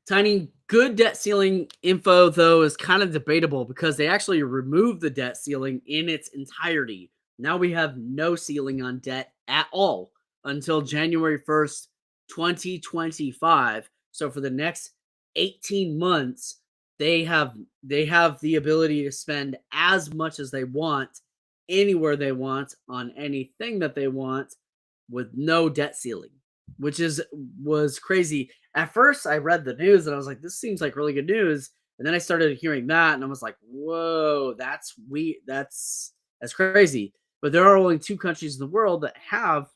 A: Tiny good debt ceiling info, though, is kind of debatable because they actually removed the debt ceiling in its entirety. Now we have no ceiling on debt at all until January 1st, 2025. So for the next 18 months, they have the ability to spend as much as they want, anywhere they want, on anything that they want, with no debt ceiling, which was crazy. At first, I read the news and I was like, "This seems like really good news." And then I started hearing that, and I was like, "Whoa, that's crazy." But there are only two countries in the world that have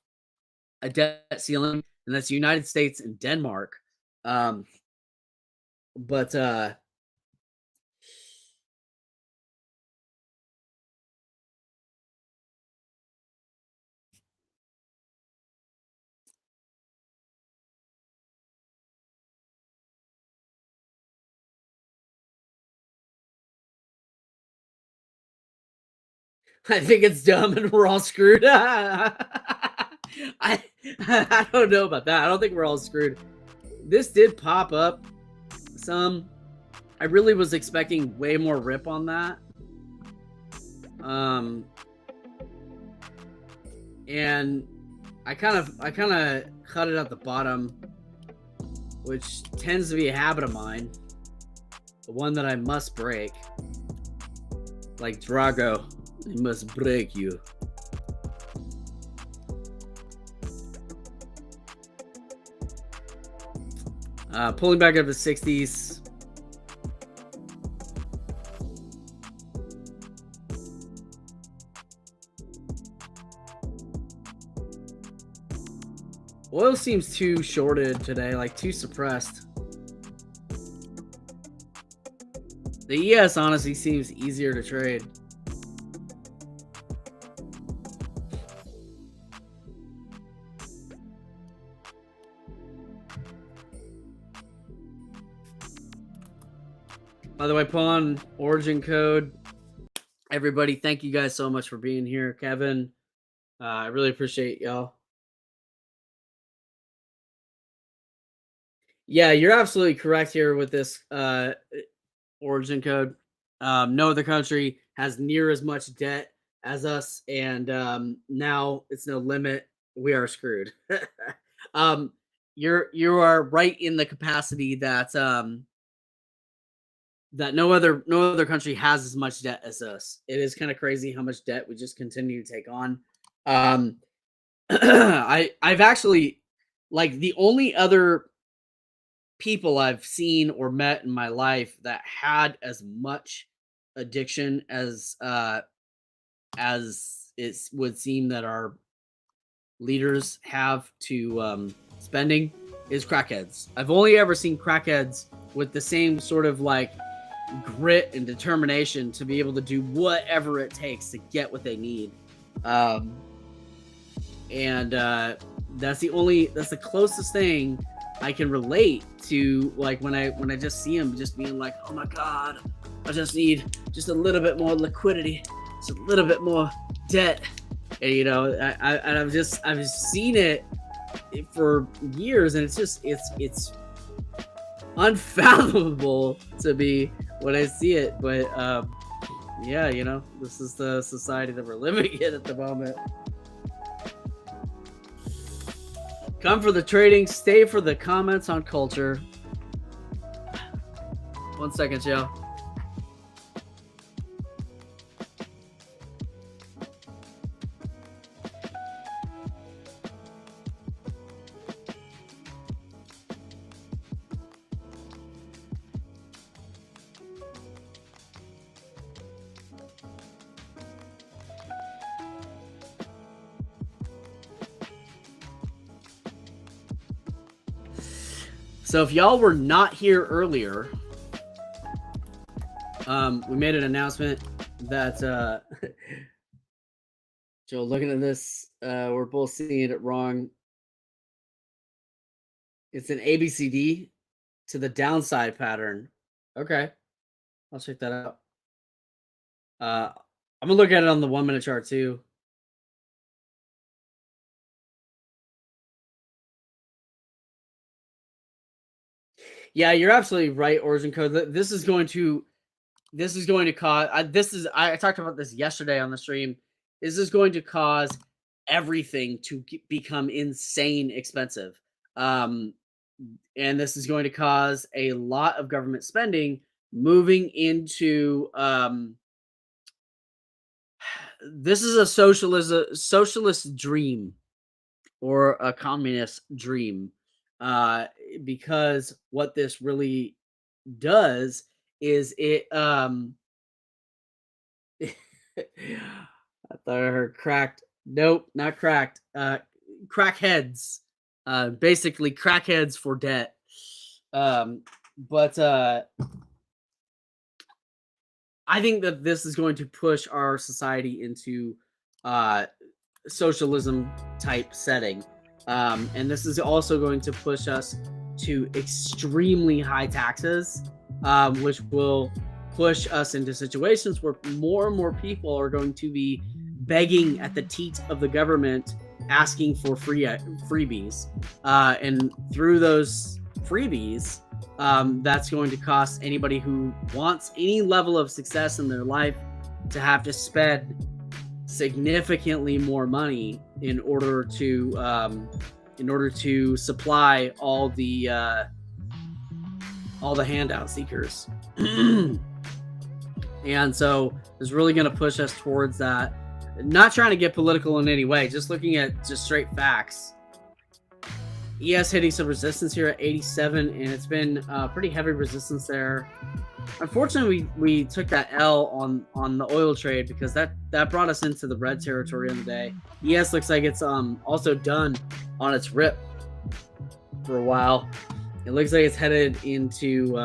A: a debt ceiling, and that's the United States and Denmark. But I think it's dumb and we're all screwed. I don't know about that. I don't think we're all screwed. This did pop up some. I really was expecting way more rip on that. And I kind of cut it at the bottom, which tends to be a habit of mine. The one that I must break. Like Drago, I must break you. Pulling back up to 60s. Oil seems too shorted today, like too suppressed. The ES honestly seems easier to trade. By the way, pawn origin code. Everybody, thank you guys so much for being here. Kevin, I really appreciate y'all. Yeah, you're absolutely correct here with this origin code. No other country has near as much debt as us, and now it's no limit. We are screwed. You are right in the capacity that that no other country has as much debt as us. It is kind of crazy how much debt we just continue to take on. I've actually, like, the only other people I've seen or met in my life that had as much addiction as it would seem that our leaders have to spending is crackheads. I've only ever seen crackheads with the same sort of like grit and determination to be able to do whatever it takes to get what they need. And that's the closest thing I can relate to, like, when I just see them just being like, "Oh my God, I just need just a little bit more liquidity, just a little bit more debt." And I've seen it for years, and it's unfathomable to me when I see it. But yeah, this is the society that we're living in at the moment. Come for the trading, stay for the comments on culture. 1 second, y'all. So if y'all were not here earlier, we made an announcement that Joe, looking at this, we're both seeing it wrong. It's an ABCD to the downside pattern. Okay, I'll check that out. I'm gonna look at it on the 1 minute chart too. Yeah, you're absolutely right, Origin Code. This is going to cause. I talked about this yesterday on the stream. This is going to cause everything to become insane expensive. And this is going to cause a lot of government spending moving into this is a socialist dream or a communist dream, because what this really does is it I thought I heard cracked. Nope, not cracked. Crackheads. Basically crackheads for debt. But I think that this is going to push our society into socialism type setting. And this is also going to push us to extremely high taxes, which will push us into situations where more and more people are going to be begging at the teat of the government, asking for freebies. And through those freebies, that's going to cost anybody who wants any level of success in their life to have to spend significantly more money in order to supply all the handout seekers. And so it's really going to push us towards that. Not trying to get political in any way, just looking at just straight facts. ES hitting some resistance here at 87, and it's been pretty heavy resistance there. Unfortunately, we took that L on the oil trade because that brought us into the red territory on the day. ES looks like it's also done on its rip for a while. It looks like it's headed into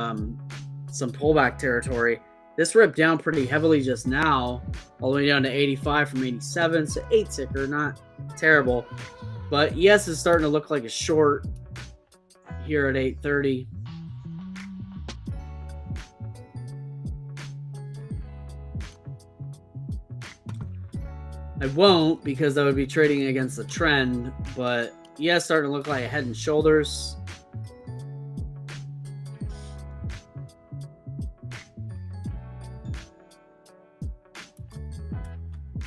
A: some pullback territory. This ripped down pretty heavily just now, all the way down to 85 from 87, so 8 ticker, not terrible. But ES is starting to look like a short here at 830. I won't, because that would be trading against the trend, but ES starting to look like a head and shoulders.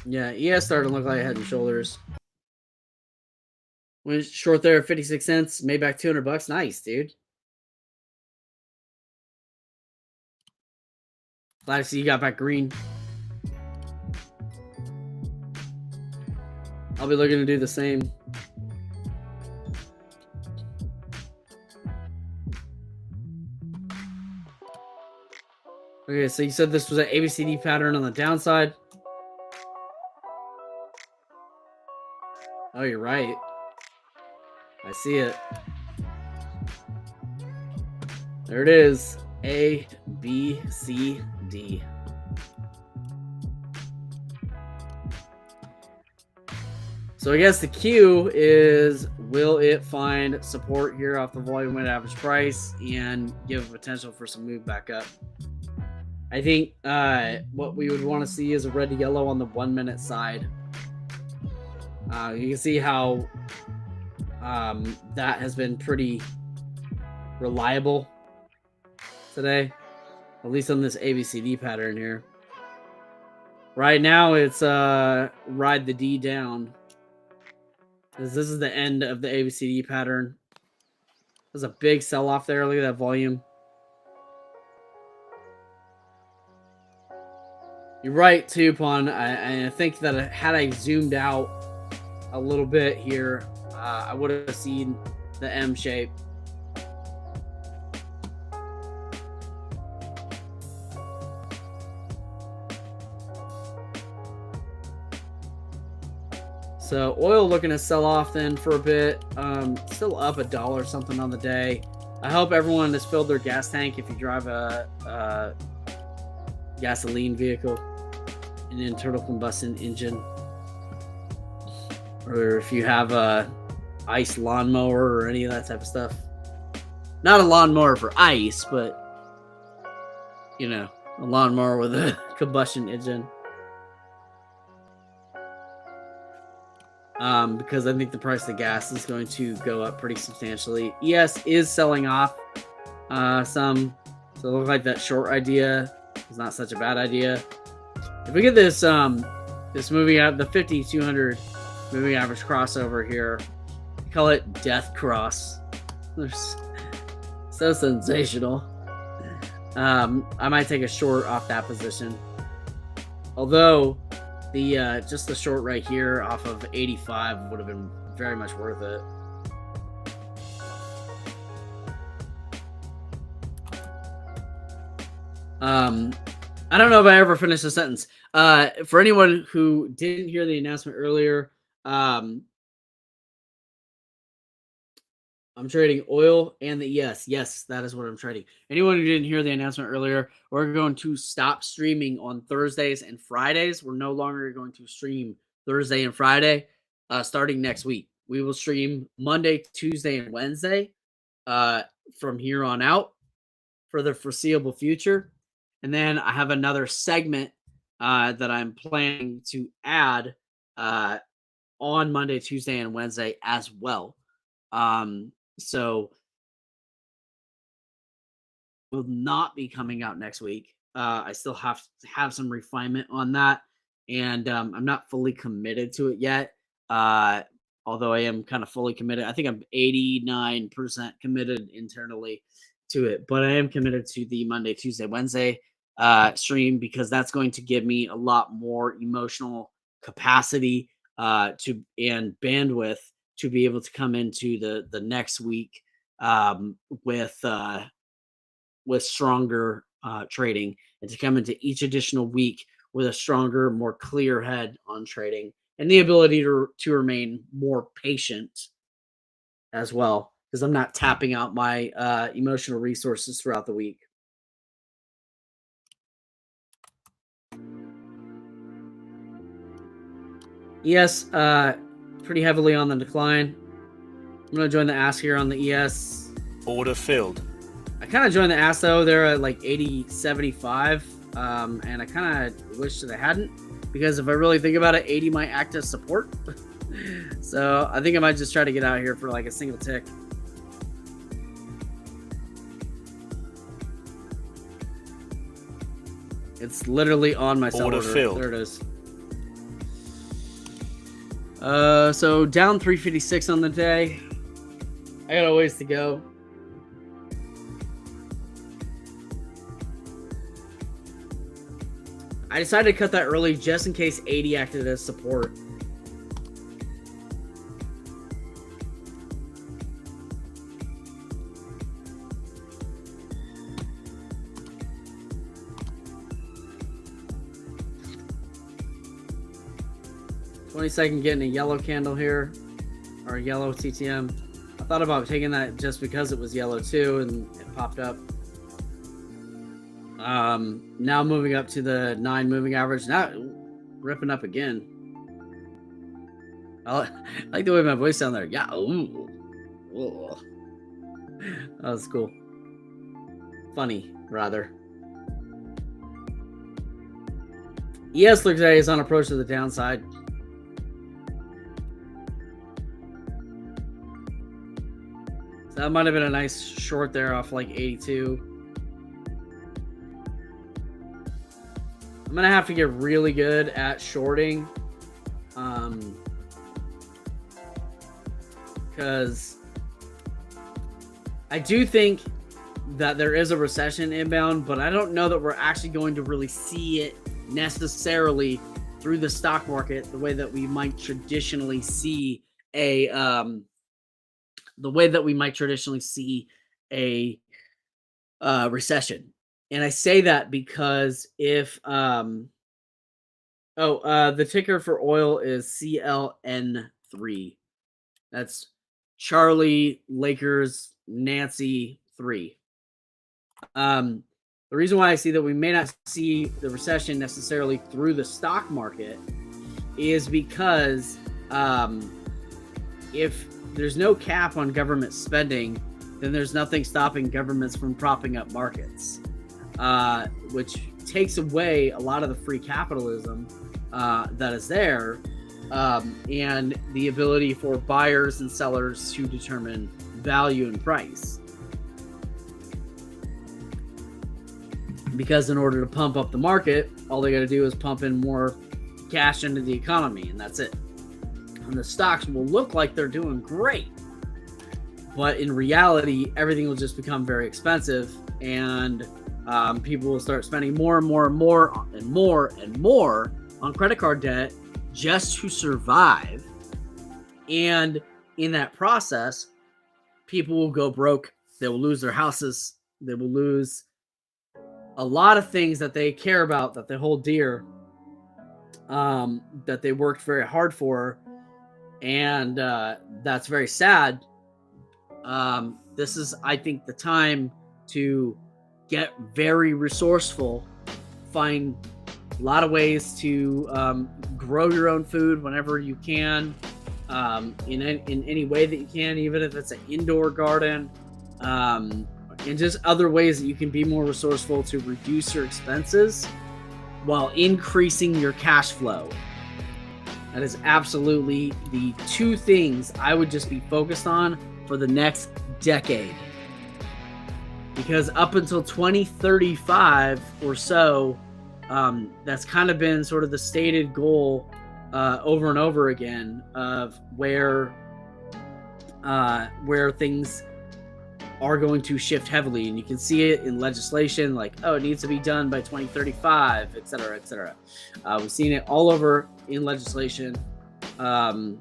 A: Yeah, ES starting to look like a head and shoulders. Went short there at 56 cents, made back $200. Nice, dude. Glad to see you got back green. I'll be looking to do the same. Okay, so you said this was an ABCD pattern on the downside. Oh, you're right. I see it. There it is. A, B, C, D. So I guess the Q is, will it find support here off the volume weighted average price and give potential for some move back up? I think what we would want to see is a red to yellow on the 1 minute side. You can see how that has been pretty reliable today, at least on this ABCD pattern here. Right now it's ride the D down. This is the end of the ABCD pattern. There's a big sell-off there. Look at that volume. You're right, too, Pon. I think that had I zoomed out a little bit here, I would have seen the M shape. So oil looking to sell off then for a bit. Still up $1 something on the day. I hope everyone has filled their gas tank if you drive a gasoline vehicle, an internal combustion engine, or if you have a ice lawnmower or any of that type of stuff. Not a lawnmower for ice, but a lawnmower with a combustion engine. Because I think the price of gas is going to go up pretty substantially. ES is selling off some, so it looks like that short idea is not such a bad idea. If we get this moving out the 50-200 moving average crossover here, I call it Death Cross. They're so sensational. I might take a short off that position, although the just the short right here off of 85 would have been very much worth it. I don't know if I ever finished the sentence. For anyone who didn't hear the announcement earlier, I'm trading oil and the ES. Yes, that is what I'm trading. Anyone who didn't hear the announcement earlier, we're going to stop streaming on Thursdays and Fridays. We're no longer going to stream Thursday and Friday starting next week. We will stream Monday, Tuesday, and Wednesday from here on out for the foreseeable future. And then I have another segment that I'm planning to add on Monday, Tuesday, and Wednesday as well. So will not be coming out next week. I still have to have some refinement on that, and I'm not fully committed to it yet. Although I am kind of fully committed. I think I'm 89% committed internally to it, but I am committed to the Monday, Tuesday, Wednesday stream because that's going to give me a lot more emotional capacity and bandwidth to be able to come into the next week with stronger trading, and to come into each additional week with a stronger, more clear head on trading, and the ability to remain more patient as well, because I'm not tapping out my emotional resources throughout the week. ES, pretty heavily on the decline. I'm going to join the ask here on the ES.
B: Order filled.
A: I kind of joined the ask though. They're at like 80.75. And I kind of wish that I hadn't, because if I really think about it, 80 might act as support. So I think I might just try to get out here for like a single tick. It's literally on my sell order.
B: Filled.
A: There it is. So down 356 on the day. I got a ways to go. I decided to cut that early just in case 80 acted as support. Second getting a yellow candle here, or a yellow TTM. I thought about taking that just because it was yellow too, and it popped up. Now moving up to the 9 moving average, now ripping up again. I like the way my voice sounded there. Yeah, ooh. That was cool. Funny, rather. ES looks like it's on approach to the downside. So that might have been a nice short there off like 82. I'm going to have to get really good at shorting. Because I do think that there is a recession inbound, but I don't know that we're actually going to really see it necessarily through the stock market the way that we might traditionally see a recession. And I say that because if the ticker for oil is CLN3. That's Charlie, Lakers, Nancy three. The reason why I see that we may not see the recession necessarily through the stock market is because if there's no cap on government spending, then there's nothing stopping governments from propping up markets, which takes away a lot of the free capitalism that is there, and the ability for buyers and sellers to determine value and price. Because in order to pump up the market, all they got to do is pump in more cash into the economy, and that's it. And the stocks will look like they're doing great, but in reality, everything will just become very expensive, and people will start spending more and more and more and more and more on credit card debt just to survive. And in that process, people will go broke. They will lose their houses. They will lose a lot of things that they care about, that they hold dear, that they worked very hard for. And that's very sad. This is, I think, the time to get very resourceful, find a lot of ways to grow your own food whenever you can, in any way that you can, even if it's an indoor garden, and just other ways that you can be more resourceful to reduce your expenses while increasing your cash flow. That is absolutely the two things I would just be focused on for the next decade. Because up until 2035 or so, that's kind of been sort of the stated goal over and over again of where things are going to shift heavily. And you can see it in legislation, like, oh, it needs to be done by 2035, et cetera, et cetera. We've seen it all over in legislation. And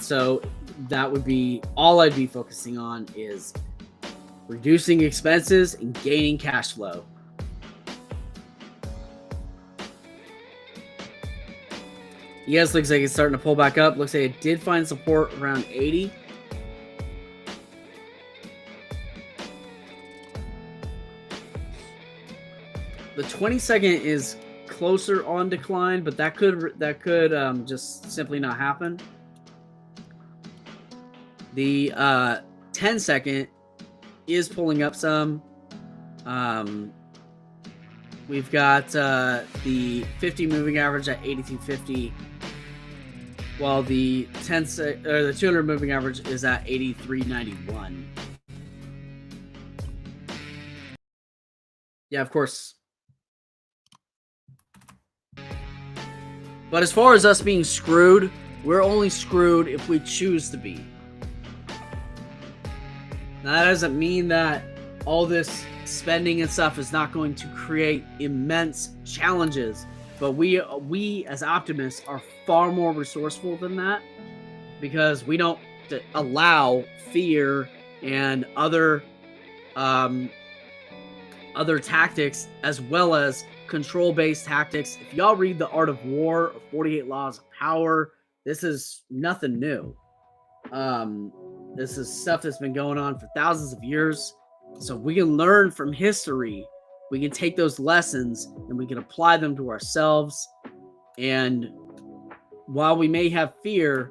A: so that would be all I'd be focusing on, is reducing expenses and gaining cash flow. Yes, looks like it's starting to pull back up. Looks like it did find support around 80. The 20-second is closer on decline, but that could just simply not happen. The 10-second is pulling up some. We've got the 50 moving average at 82.50, while the 200 moving average is at 83.91. Yeah, of course. But as far as us being screwed, we're only screwed if we choose to be. Now, that doesn't mean that all this spending and stuff is not going to create immense challenges, but we as optimists are far more resourceful than that, because we don't allow fear and other tactics, as well as control-based tactics. If y'all read The Art of War or 48 Laws of Power, this is nothing new. This is stuff that's been going on for thousands of years. So we can learn from history. We can take those lessons and we can apply them to ourselves. And while we may have fear,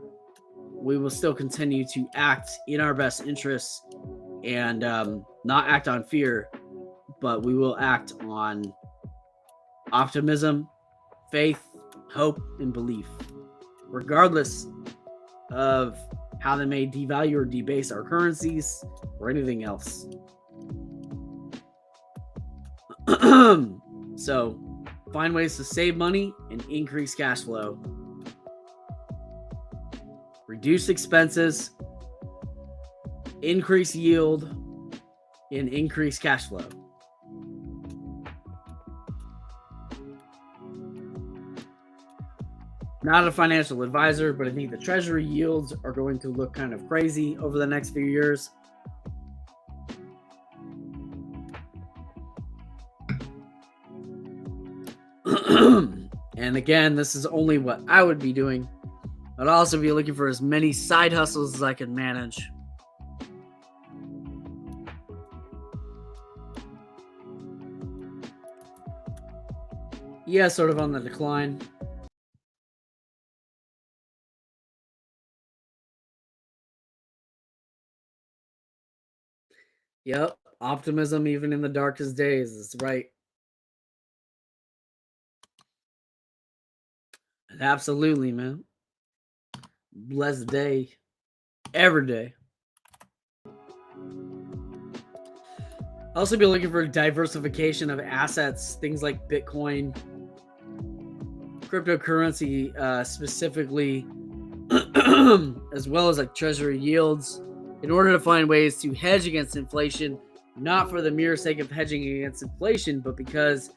A: we will still continue to act in our best interests and not act on fear, but we will act on optimism, faith, hope, and belief, regardless of how they may devalue or debase our currencies or anything else. So, find ways to save money and increase cash flow. Reduce expenses, increase yield, and increase cash flow. Not a financial advisor, but I think the treasury yields are going to look kind of crazy over the next few years. And again, this is only what I would be doing. I'd also be looking for as many side hustles as I can manage. Yeah, sort of on the decline. Yep. Optimism even in the darkest days. That's right. Absolutely, man. Blessed day. Every day. Also be looking for diversification of assets, things like Bitcoin, cryptocurrency, specifically, as well as like treasury yields, in order to find ways to hedge against inflation, not for the mere sake of hedging against inflation, but because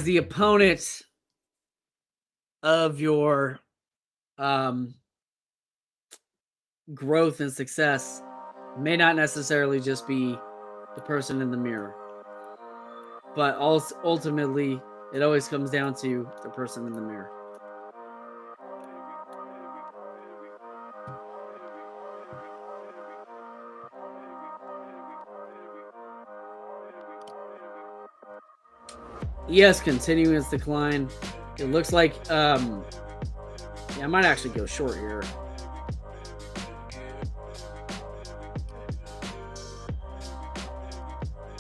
A: the opponent of your um, growth and success may not necessarily just be the person in the mirror, but also ultimately it always comes down to the person in the mirror. Yes, continuous decline. It looks like yeah, I might actually go short here.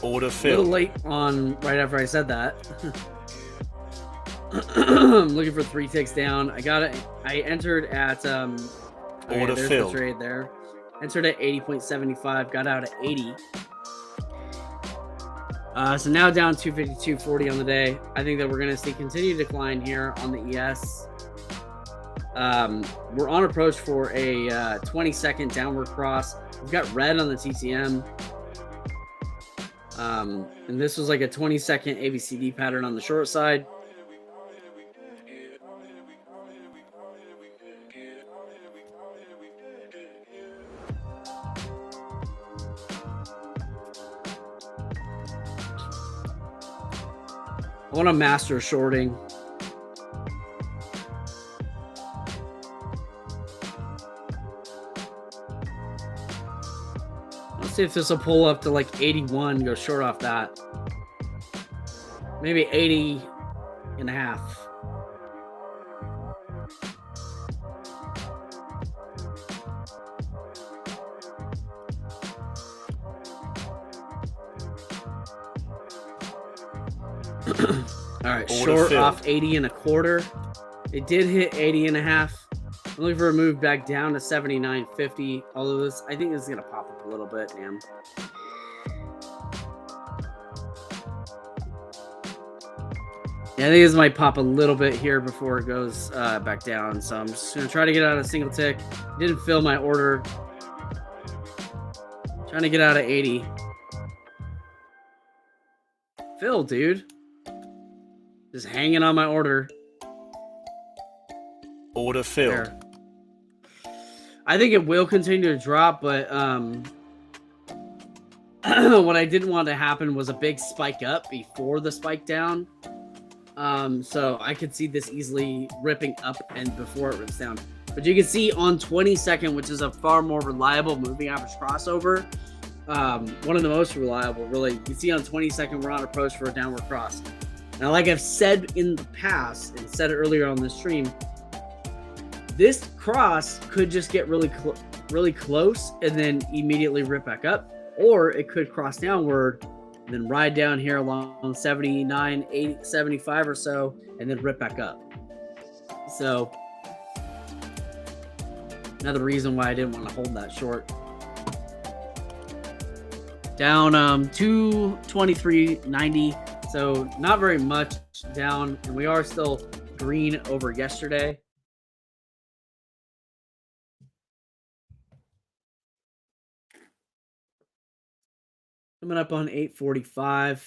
B: Order
A: A little
B: filled.
A: late on right after I said that. I'm looking for 3 ticks down. I entered at okay,
B: Order
A: there's
B: filled.
A: the trade there. Entered at 80.75, got out at 80. So now down 252.40 on the day. I think that we're going to see continued decline here on the ES. We're on approach for a 20-second downward cross. We've got red on the TTM. And this was like a 20-second ABCD pattern on the short side. I want to master shorting. Let's see if this will pull up to like 81, go short off that. Maybe 80 and a half. All right,
B: Order
A: short
B: filled.
A: off 80 and a quarter. It did hit 80 and a half. I'm looking for a move back down to 79.50. Although this, I think this is gonna pop up a little bit. Damn. Yeah, I think this might pop a little bit here before it goes back down. So I'm just gonna try to get out of a single tick. Didn't fill my order. Trying to get out of 80. Fill, dude. Just hanging on my order.
B: Order filled.
A: There. I think it will continue to drop, but what I didn't want to happen was a big spike up before the spike down. So I could see this easily ripping up and before it rips down. But you can see on 22nd, which is a far more reliable moving average crossover, one of the most reliable, really. You can see on 22nd, we're on approach for a downward cross. Now, like I've said in the past and said earlier on this stream, this cross could just get really close and then immediately rip back up, or it could cross downward and then ride down here along 79, 80, 75 or so, and then rip back up. So another reason why I didn't want to hold that short. Down 223.90, so not very much down, and we are still green over yesterday. Coming up on 8:45.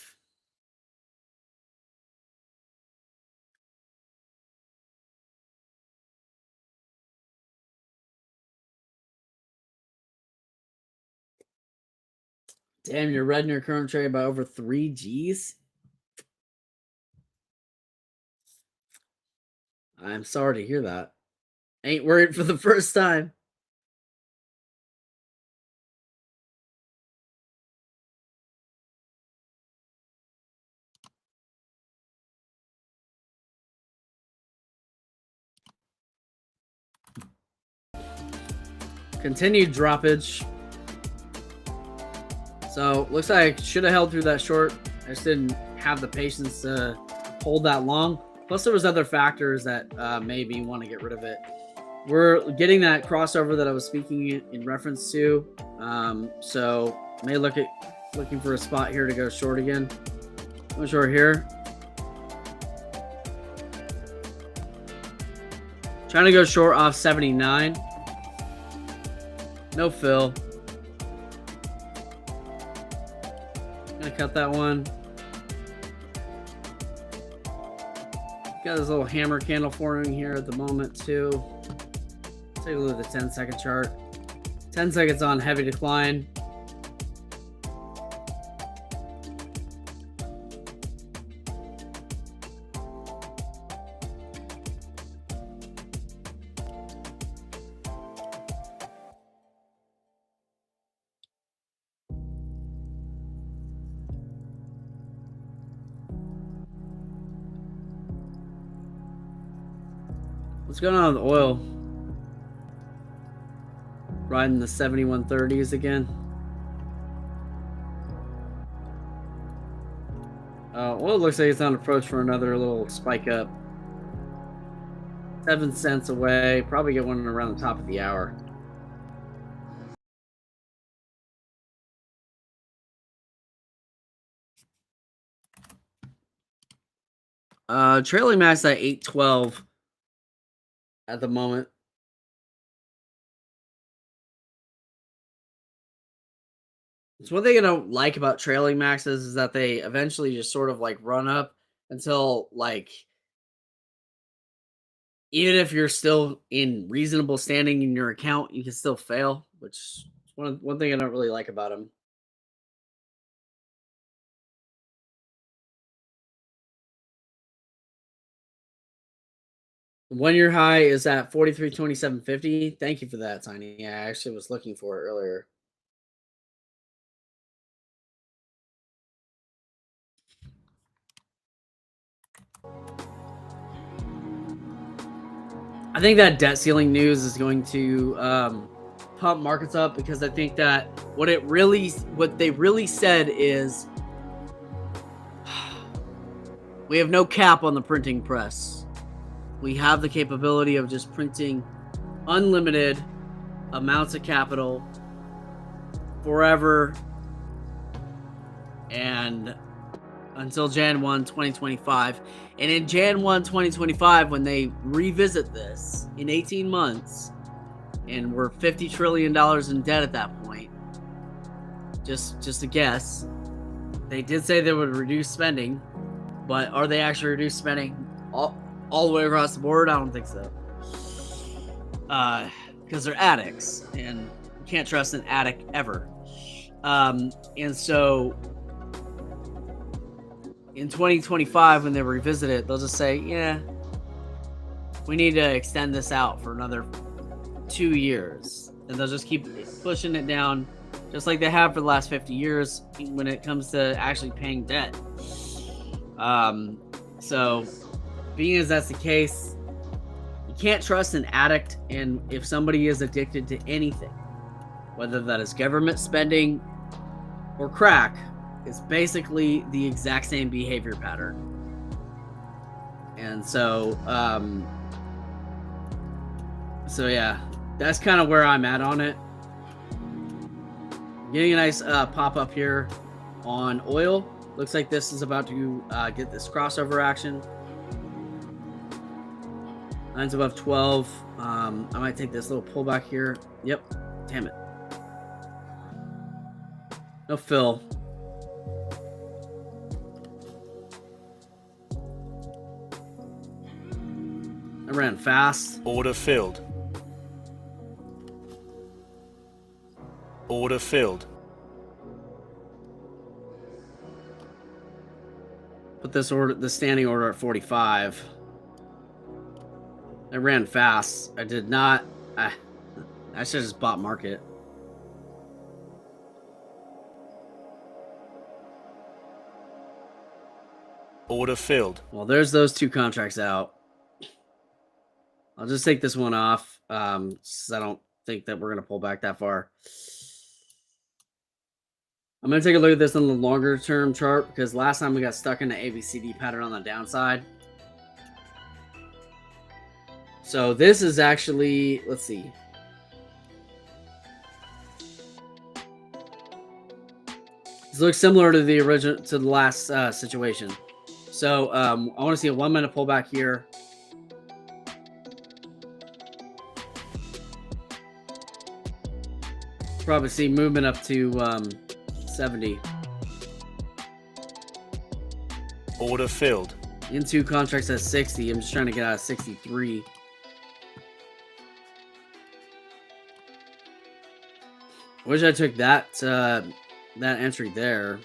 A: Damn, you're red in your current trade by over 3 Gs. I'm sorry to hear that. Ain't worried for the first time. Continued droppage. So looks like I should have held through that short. I just didn't have the patience to hold that long. Plus there was other factors that made me want to get rid of it. We're getting that crossover that I was speaking in reference to. So may looking for a spot here to go short again. Go short here. Trying to go short off 79. No fill. Gonna cut that one. Got this little hammer candle forming here at the moment too. Take a look at the 10-second chart. 10 seconds on heavy decline. What's going on with oil? Riding the 7130s again. Oil looks like it's on approach for another little spike up. 7 cents away. Probably get one around the top of the hour. Trailing max at 812 at the moment. So one thing I don't like about trailing maxes is that they eventually just sort of like run up until like even if you're still in reasonable standing in your account, you can still fail, which is one thing I don't really like about them. The 1 year high is at 43.2750. Thank you for that, Tiny. Yeah, I actually was looking for it earlier. I think that debt ceiling news is going to pump markets up because I think that what they really said is we have no cap on the printing press. We have the capability of just printing unlimited amounts of capital forever and until Jan 1, 2025. And in Jan 1, 2025, when they revisit this in 18 months, and we're $50 trillion in debt at that point, just a guess, they did say they would reduce spending, but are they actually reduce spending all the way across the board? I don't think so. Because they're addicts, and you can't trust an addict ever. And so in 2025, when they revisit it, they'll just say, yeah, we need to extend this out for another 2 years. And they'll just keep pushing it down, just like they have for the last 50 years when it comes to actually paying debt. So being as that's the case, you can't trust an addict. And if somebody is addicted to anything, whether that is government spending or crack, it's basically the exact same behavior pattern. And so yeah, that's kind of where I'm at on it. Getting a nice pop up here on oil. Looks like this is about to get this crossover action. Line's above 12. I might take this little pullback here. Yep. Damn it. No fill. I ran fast.
B: Order filled. Order filled.
A: Put the standing order at 45. I ran fast. I did not. I should have just bought market.
B: Order filled.
A: Well, there's those two contracts out. I'll just take this one off. So I don't think that we're going to pull back that far. I'm going to take a look at this on the longer term chart because last time we got stuck in the ABCD pattern on the downside. So this is actually, let's see. This looks similar to the last situation. So I want to see a 1 minute pullback here. Probably see movement up to 70.
B: Order filled.
A: Into contracts at 60. I'm just trying to get out of 63. Wish I took that entry there.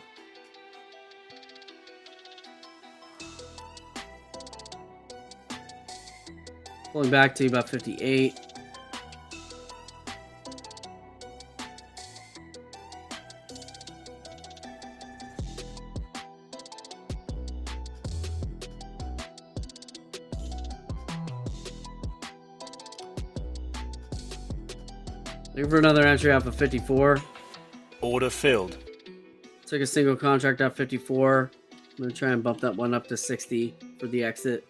A: Pulling back to about 58. Looking for another entry off of 54.
B: Order filled.
A: Took a single contract off 54. I'm going to try and bump that one up to 60 for the exit.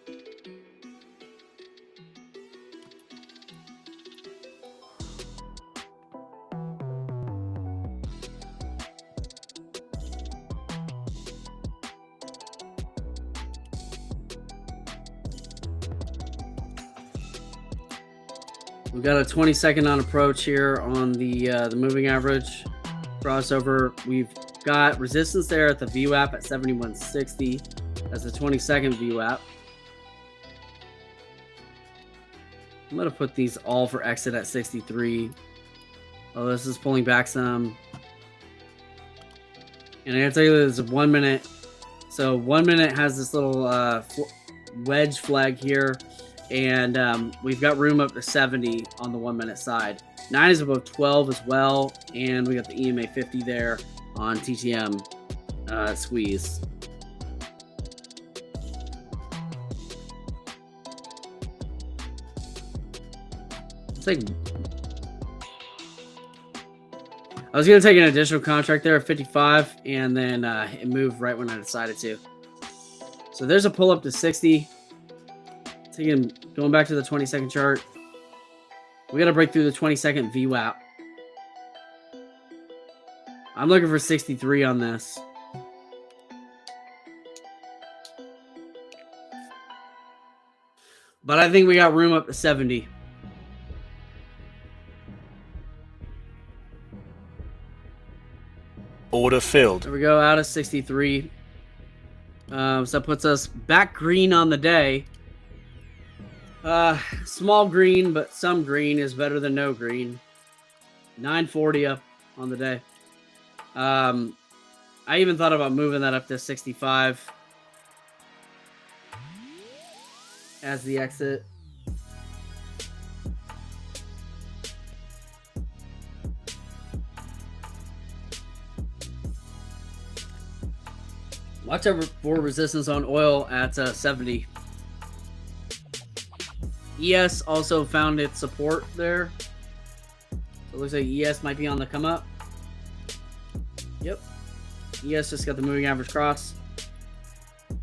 A: We've got a 20-second on approach here on the moving average crossover. We've got resistance there at the VWAP at 7160. That's a 20-second VWAP. I'm going to put these all for exit at 63. Oh, this is pulling back some. And I gotta tell you, there's a 1 minute. So 1 minute has this little wedge flag here. And we've got room up to 70 on the 1 minute side. 9 is above 12 as well. And we got the EMA 50 there on TTM squeeze. It's like I was going to take an additional contract there at 55. And then it moved right when I decided to. So there's a pull up to 60. Again, going back to the 20-second chart, we got to break through the 20-second VWAP. I'm looking for 63 on this. But I think we got room up to 70.
B: Order filled.
A: There we go, out of 63. So that puts us back green on the day. Small green, but some green is better than no green. 940 up on the day. I even thought about moving that up to 65 as the exit. Watch out for resistance on oil at 70. ES also found its support there. So it looks like ES might be on the come up. Yep. ES just got the moving average cross.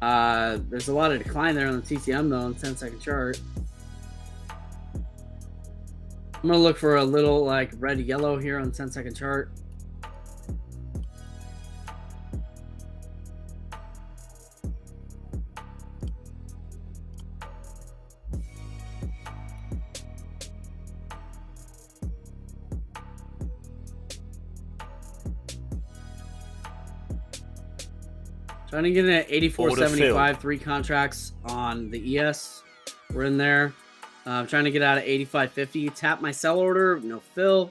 A: There's a lot of decline there on the TTM though on the 10-second chart. I'm going to look for a little like red yellow here on the 10-second chart. Trying to get an 84.75, 3 contracts on the ES. We're in there. I'm trying to get out of 85.50. Tap my sell order. No fill.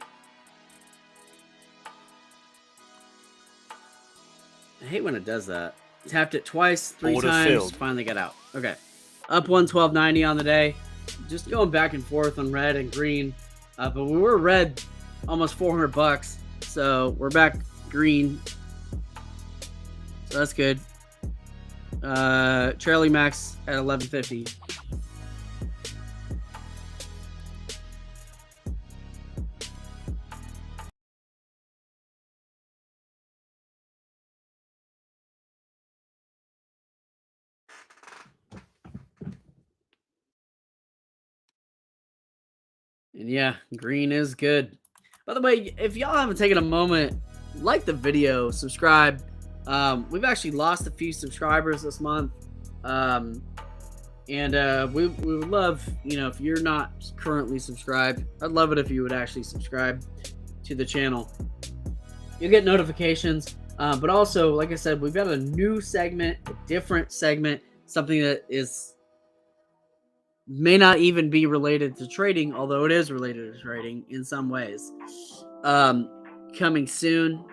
A: I hate when it does that. Tapped it twice, 3
B: Order
A: times.
B: filled.
A: Finally got out. Okay. Up 112.90 on the day. Just going back and forth on red and green. But we were red almost $400. So we're back green. So that's good. Trailing max at 1150. And yeah, green is good. By the way, if y'all haven't taken a moment, like the video, subscribe. We've actually lost a few subscribers this month. Um, and we would love, if you're not currently subscribed, I'd love it if you would actually subscribe to the channel. You'll get notifications. But also, like I said, we've got a new segment, a different segment, something that may not even be related to trading, although it is related to trading in some ways. Coming soon.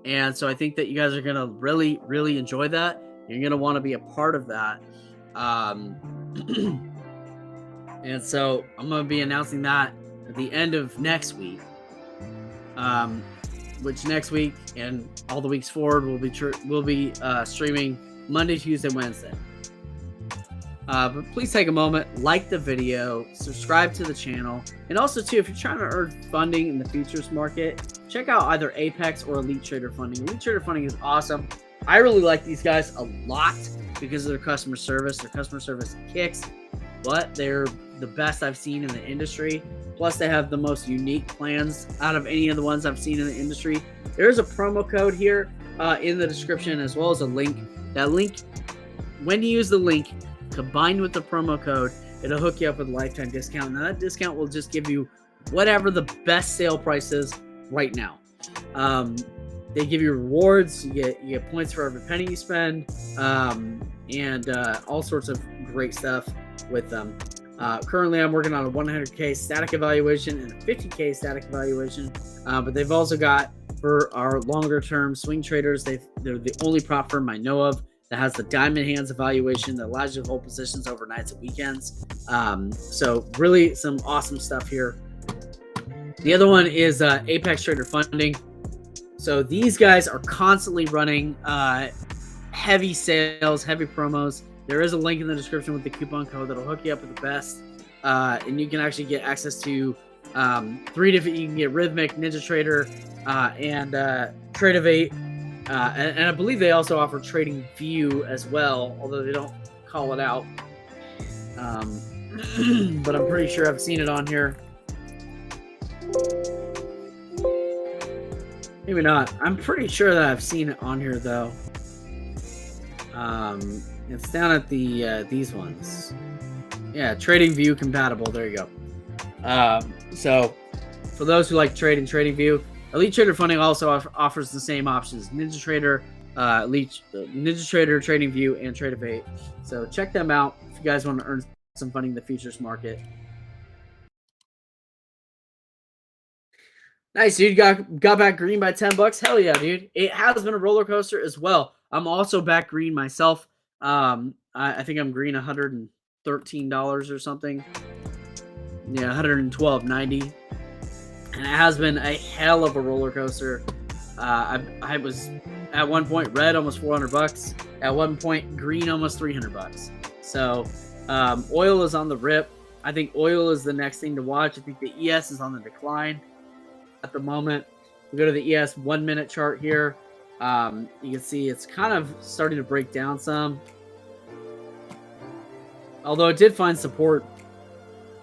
A: And so I think that you guys are going to really, really enjoy that. You're going to want to be a part of that. And so I'm going to be announcing that at the end of next week. Which next week and all the weeks forward will be streaming Monday, Tuesday, Wednesday. But please take a moment, like the video, subscribe to the channel, and also too, if you're trying to earn funding in the futures market, check out either Apex or Elite Trader Funding. Elite Trader Funding is awesome. I really like these guys a lot because of their customer service. Their customer service kicks, but they're the best I've seen in the industry. Plus, they have the most unique plans out of any of the ones I've seen in the industry. There is a promo code here in the description, as well as a link. That link, when you use the link, combined with the promo code, it'll hook you up with a lifetime discount. Now, that discount will just give you whatever the best sale price is right now. They give you rewards. You get points for every penny you spend, and all sorts of great stuff with them. Currently, I'm working on a 100K static evaluation and a 50K static evaluation. But they've also got, for our longer term swing traders, they're the only prop firm I know of that has the diamond hands evaluation that allows you to hold positions overnights and weekends. So really some awesome stuff here. The other one is Apex Trader Funding. So these guys are constantly running heavy sales, heavy promos. There is a link in the description with the coupon code that'll hook you up with the best. And you can actually get access to 3 different, you can get Rhythmic, Ninja Trader, and Tradeovate. And I believe they also offer Trading View as well, although they don't call it out. But I'm pretty sure I've seen it on here. Maybe not. I'm pretty sure that I've seen it on here though. It's down at the these ones. Yeah, Trading View compatible. There you go. So for those who like Trading View, Elite Trader Funding also offers the same options: Ninja Trader, Ninja Trader, Trading View, and Tradeovate. So check them out if you guys want to earn some funding in the futures market. Nice, dude. Got back green by $10. Hell yeah, dude. It has been a roller coaster as well. I'm also back green myself. I think I'm green $113 or something. Yeah, $112.90. And it has been a hell of a roller coaster. I was at one point red, almost $400. At one point green, almost $300. So oil is on the rip. I think oil is the next thing to watch. I think the ES is on the decline at the moment. We go to the ES 1 minute chart here. You can see it's kind of starting to break down some. Although it did find support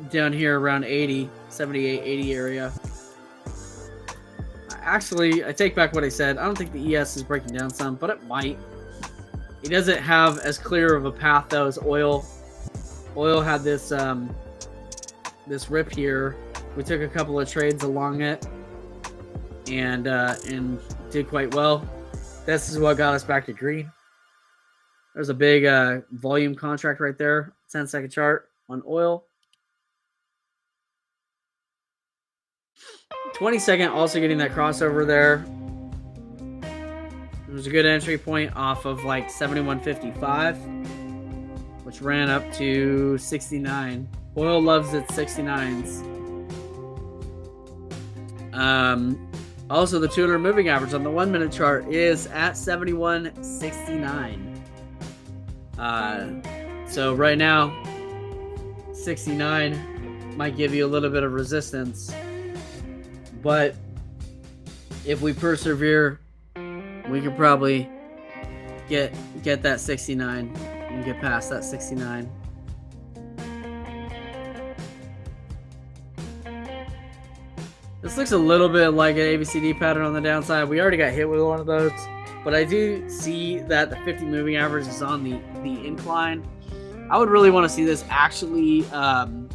A: down here around 80, 78, 80 area. Actually, I take back what I said. I don't think the ES is breaking down some, but it might. It doesn't have as clear of a path though as oil. Oil had this this rip here. We took a couple of trades along it and did quite well. This is what got us back to green. There's a big volume contract right there, 10-second chart on oil. 20-second also getting that crossover there. It was a good entry point off of like 71.55, which ran up to 69. Oil loves its 69s. Also, the 200 moving average on the 1 minute chart is at 71.69. So right now, 69 might give you a little bit of resistance. But if we persevere, we could probably get that 69 and get past that 69. This looks a little bit like an ABCD pattern on the downside. We already got hit with one of those, but I do see that the 50 moving average is on the incline. I would really want to see this actually do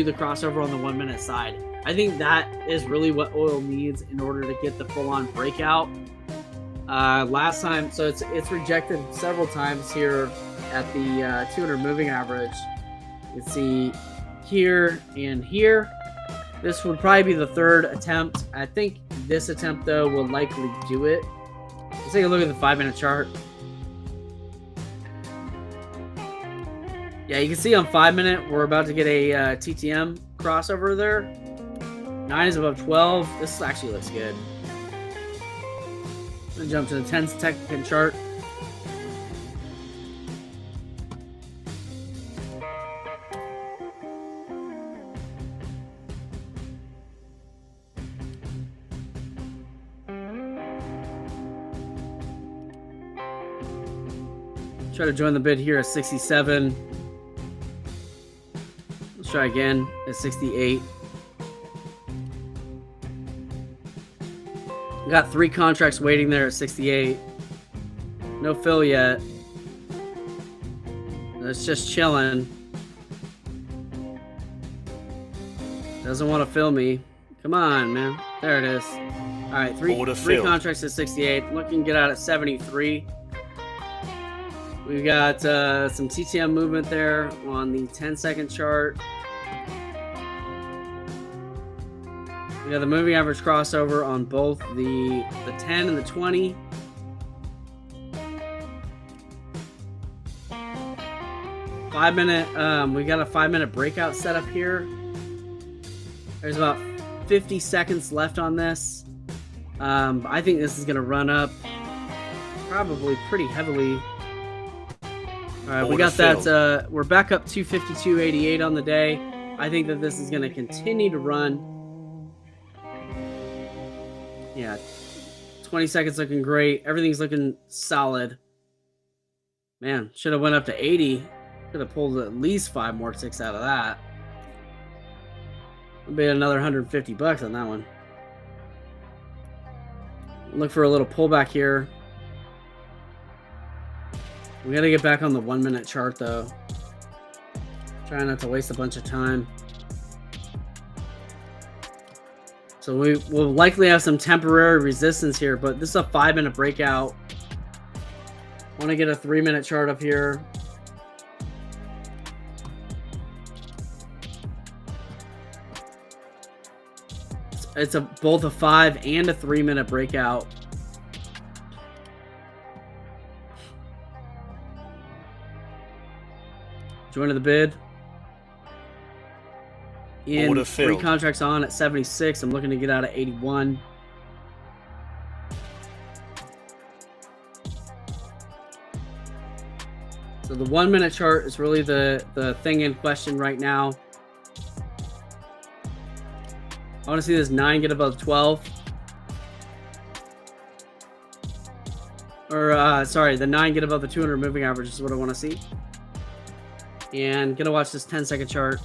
A: the crossover on the 1 minute side. I think that is really what oil needs in order to get the full-on breakout. Last time, so it's rejected several times here at the 200 moving average. You can see here and here. This would probably be the third attempt. I think this attempt, though, will likely do it. Let's take a look at the 5 minute chart. Yeah, you can see on 5 minute, we're about to get a TTM crossover there. 9 is above 12. This actually looks good. I'm going to jump to the 10 second chart. Try to join the bid here at 67. Let's try again at 68. We got 3 contracts waiting there at 68. No fill yet. It's just chilling. Doesn't want to fill me. Come on, man. There it is. All right, three contracts at 68. Looking to get out at 73. We've got some TTM movement there on the 10 second chart. We got the moving average crossover on both the 10 and the 20. We got a 5 minute breakout setup here. There's about 50 seconds left on this. I think this is going to run up probably pretty heavily. All right, we got that. We're back up 252.88 on the day. I think that this is going to continue to run. Yeah, 20 seconds looking great. Everything's looking solid. Man, should have went up to 80. Could have pulled at least 5 more ticks out of that. I'll bet another $150 on that one. Look for a little pullback here. We got to get back on the 1 minute chart, though. Trying not to waste a bunch of time. So we will likely have some temporary resistance here, but this is a 5 minute breakout. Want to get a 3 minute chart up here. It's both a 5 and a 3 minute breakout. Join to the bid. In 3 contracts on at 76. I'm looking to get out at 81. So the 1 minute chart is really the thing in question right now. I want to see this 9 get above 12. Or, sorry, the 9 get above the 200 moving average is what I want to see. And gonna watch this 10 second chart.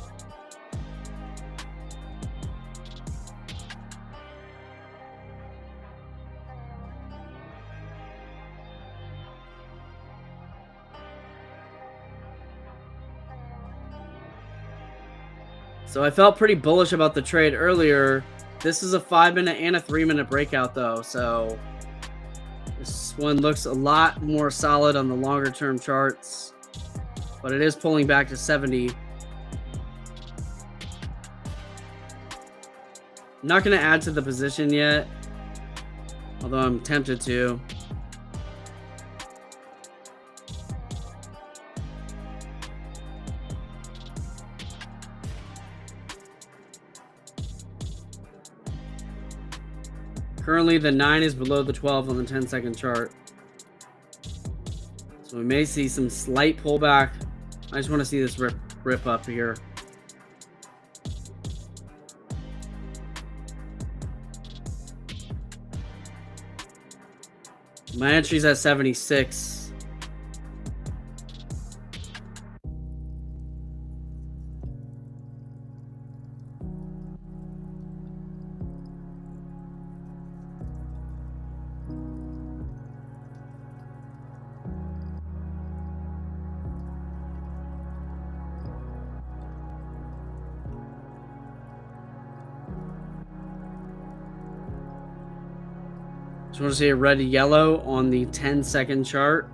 A: So I felt pretty bullish about the trade earlier. This is a 5 minute and a 3 minute breakout though. So this one looks a lot more solid on the longer term charts. But it is pulling back to 70. I'm not going to add to the position yet, although I'm tempted to. Currently, the 9 is below the 12 on the 10 second chart. So we may see some slight pullback. I just want to see this rip up here. My entry's at 76. Just want to see a red to yellow on the 10-second chart,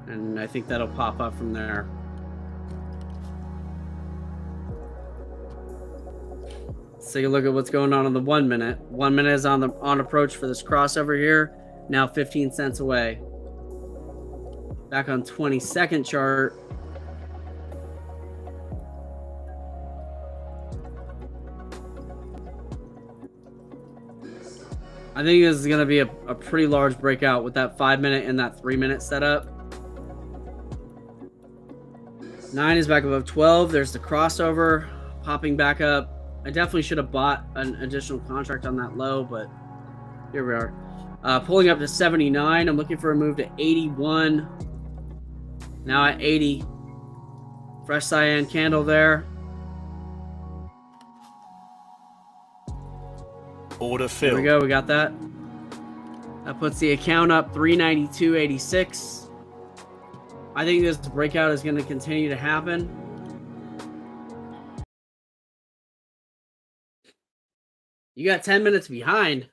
A: and I think that'll pop up from there. Let's take a look at what's going on the 1 minute. 1 minute is on approach for this crossover here. Now 15 cents away. Back on 20-second chart. I think this is going to be a pretty large breakout with that 5 minute and that 3 minute setup. 9 is back above 12. There's the crossover popping back up. I definitely should have bought an additional contract on that low, but here we are. Pulling up to 79. I'm looking for a move to 81. Now at 80. Fresh cyan candle there.
B: Order
A: There we
B: filled.
A: go. We got that. That puts the account up 392.86. I think this breakout is going to continue to happen. You got 10 minutes behind.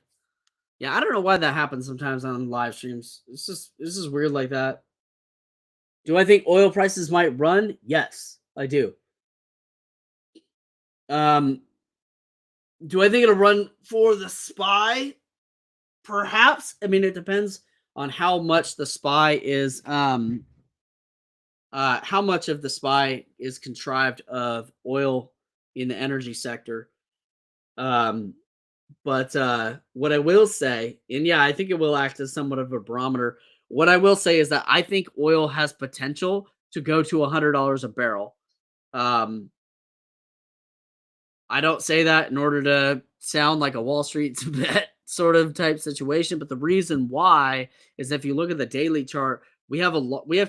A: Yeah, I don't know why that happens sometimes on live streams. This is weird like that. Do I think oil prices might run? Yes, I do. Do I think it'll run for the SPY? Perhaps. I mean, it depends on how much the SPY is how much of the SPY is contrived of oil in the energy sector. But what I will say, and yeah, I think it will act as somewhat of a barometer. What I will say is that I think oil has potential to go to $100 a barrel. I don't say that in order to sound like a Wall Street bet sort of type situation, but the reason why is if you look at the daily chart, we have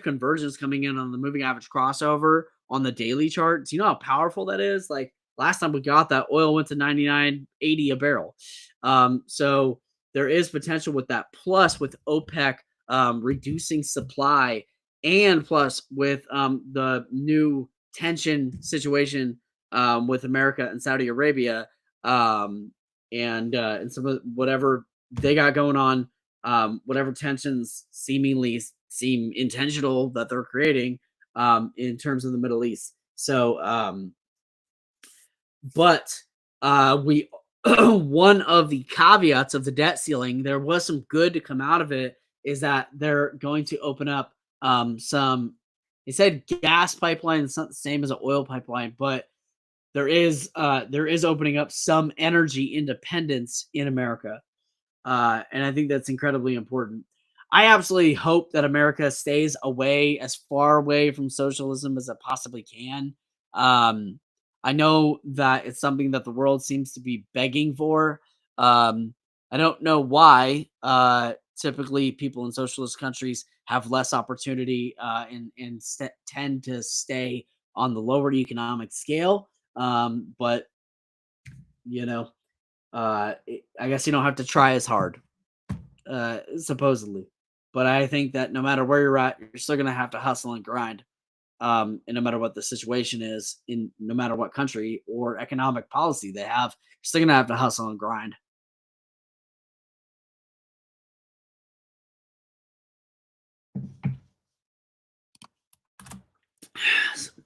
A: convergence coming in on the moving average crossover on the daily chart. Do you know how powerful that is? Like last time we got that, oil went to 99.80 a barrel. So there is potential with that. Plus with OPEC reducing supply, and plus with the new tension situation with America and Saudi Arabia, and some of whatever they got going on, whatever tensions seemingly seem intentional that they're creating in terms of the Middle East. So, but we one of the caveats of the debt ceiling, there was some good to come out of it, is that they're going to open up some. They said gas pipeline. It's not the same as an oil pipeline, but there is opening up some energy independence in America, and I think that's incredibly important. I absolutely hope that America stays away, as far away from socialism as it possibly can. I know that it's something that the world seems to be begging for. I don't know why. Typically, people in socialist countries have less opportunity and tend to stay on the lower economic scale. But you know, I guess you don't have to try as hard, supposedly. But I think that no matter where you're at, you're still gonna have to hustle and grind. And no matter what the situation is, in no matter what country or economic policy they have, you're still gonna have to hustle and grind.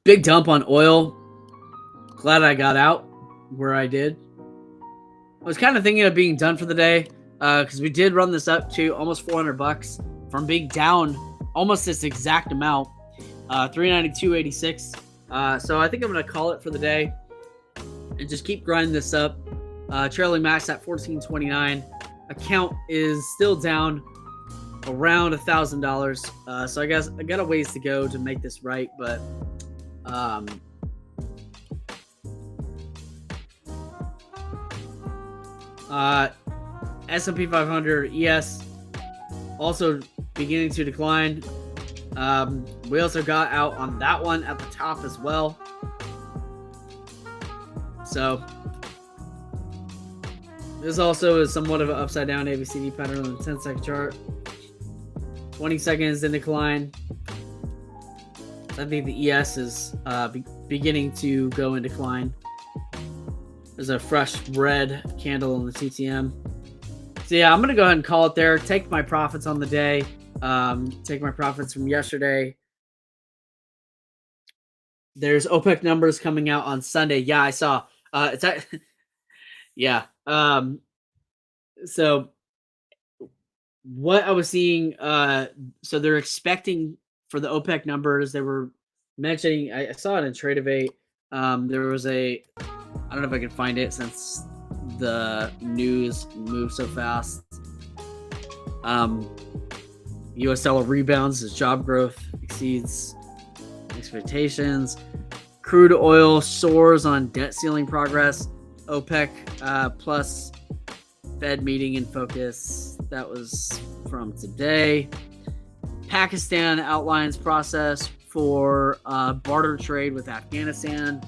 A: Big dump on oil. Glad I got out where I did. I was kind of thinking of being done for the day because we did run this up to almost $400 from being down almost this exact amount, 392.86. So I think I'm going to call it for the day and just keep grinding this up. Trailing max at 1429. Account is still down around $1,000. So I guess I got a ways to go to make this right, but S&P 500 ES also beginning to decline. We also got out on that one at the top as well. So this also is somewhat of an upside down ABCD pattern on the 10-second chart. 20 seconds in decline. I think the ES is beginning to go in decline. There's a fresh red candle on the TTM. So yeah, I'm gonna go ahead and call it there. Take my profits on the day. Take my profits from yesterday. There's OPEC numbers coming out on Sunday. Yeah, I saw. Yeah. So what I was seeing, so they're expecting for the OPEC numbers. They were mentioning. I saw it in Trade of Eight. There was a. I don't know if I can find it since the news moves so fast. U.S. dollar rebounds as job growth exceeds expectations. Crude oil soars on debt ceiling progress. OPEC plus Fed meeting in focus. That was from today. Pakistan outlines process for barter trade with Afghanistan,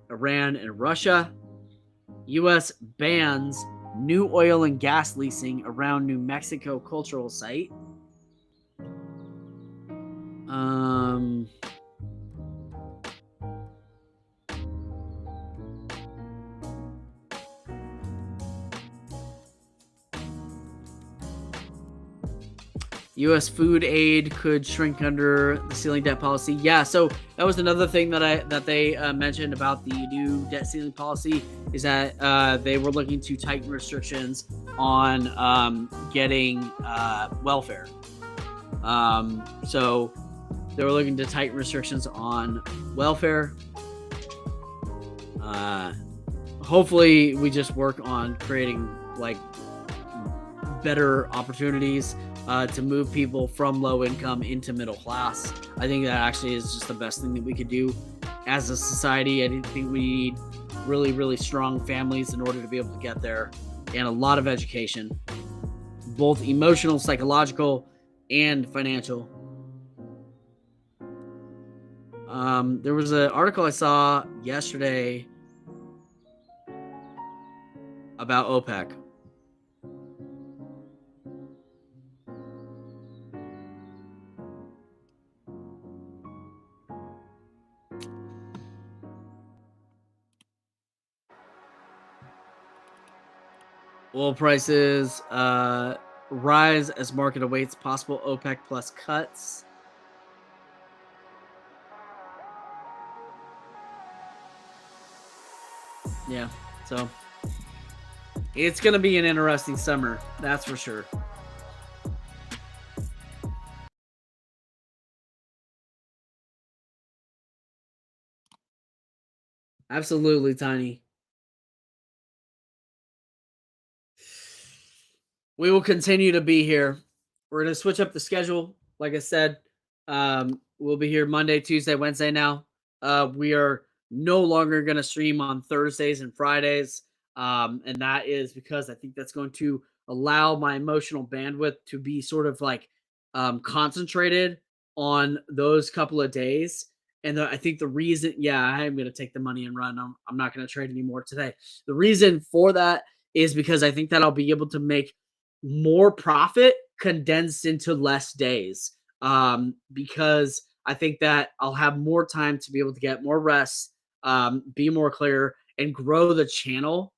A: Iran, and Russia. U.S. bans new oil and gas leasing around New Mexico cultural site. U.S. food aid could shrink under the ceiling debt policy. Yeah, so that was another thing that they mentioned about the new debt ceiling policy is that they were looking to tighten restrictions on getting welfare. So they were looking to tighten restrictions on welfare. Hopefully, we just work on creating like better opportunities to move people from low income into middle class. I think that actually is just the best thing that we could do as a society. I think we need really, really strong families in order to be able to get there, and a lot of education, both emotional, psychological, and financial. There was an article I saw yesterday about OPEC. Oil prices rise as market awaits possible OPEC plus cuts. Yeah, so it's going to be an interesting summer, that's for sure. Absolutely, Tiny. We will continue to be here. We're going to switch up the schedule. Like I said, we'll be here Monday, Tuesday, Wednesday now. We are no longer going to stream on Thursdays and Fridays. And that is because I think that's going to allow my emotional bandwidth to be sort of like concentrated on those couple of days. And I think the reason, yeah, I am going to take the money and run. I'm not going to trade anymore today. The reason for that is because I think that I'll be able to make more profit condensed into less days. Because I think that I'll have more time to be able to get more rest, be more clear, and grow the channel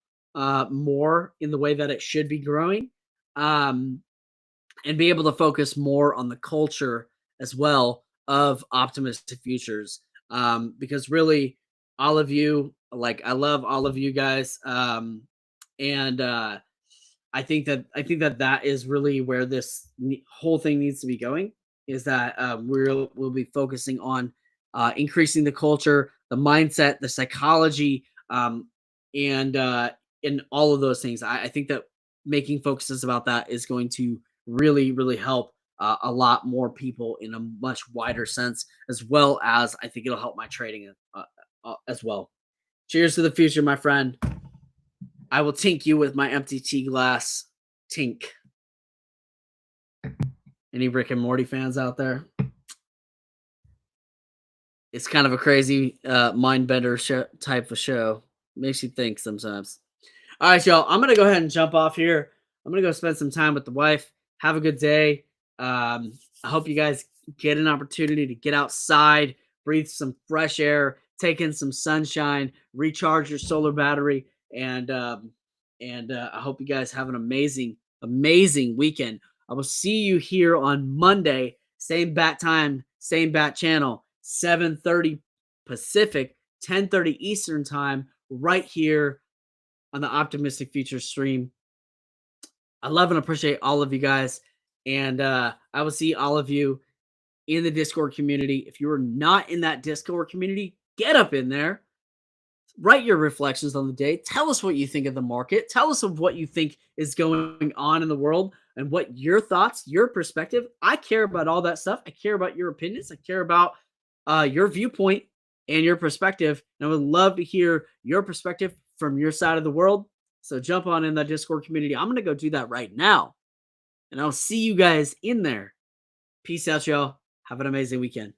A: more in the way that it should be growing, and be able to focus more on the culture as well of optimistic futures. Because really, all of you, like I love all of you guys, and I think that that is really where this whole thing needs to be going. Is that we'll be focusing on increasing the culture, the mindset, the psychology, and in all of those things. I think that making focuses about that is going to really, really help a lot more people in a much wider sense, as well as I think it'll help my trading as well. Cheers to the future, my friend. I will tink you with my empty tea glass. Tink. Any Rick and Morty fans out there? It's kind of a crazy mind bender type of show. Makes you think sometimes. All right, y'all. I'm gonna go ahead and jump off here. I'm gonna go spend some time with the wife. Have a good day. I hope you guys get an opportunity to get outside, breathe some fresh air, take in some sunshine, recharge your solar battery, and I hope you guys have an amazing amazing weekend. I will see you here on Monday, same bat time, same bat channel, 7:30 Pacific, 10:30 Eastern time, right here on the Optimistic Future stream. I love and appreciate all of you guys. And I will see all of you in the Discord community. If you are not in that Discord community, get up in there. Write your reflections on the day. Tell us what you think of the market. Tell us of what you think is going on in the world and what your thoughts, your perspective. I care about all that stuff. I care about your opinions. I care about your viewpoint and your perspective. And I would love to hear your perspective from your side of the world. So jump on in the Discord community. I'm going to go do that right now. And I'll see you guys in there. Peace out, y'all. Have an amazing weekend.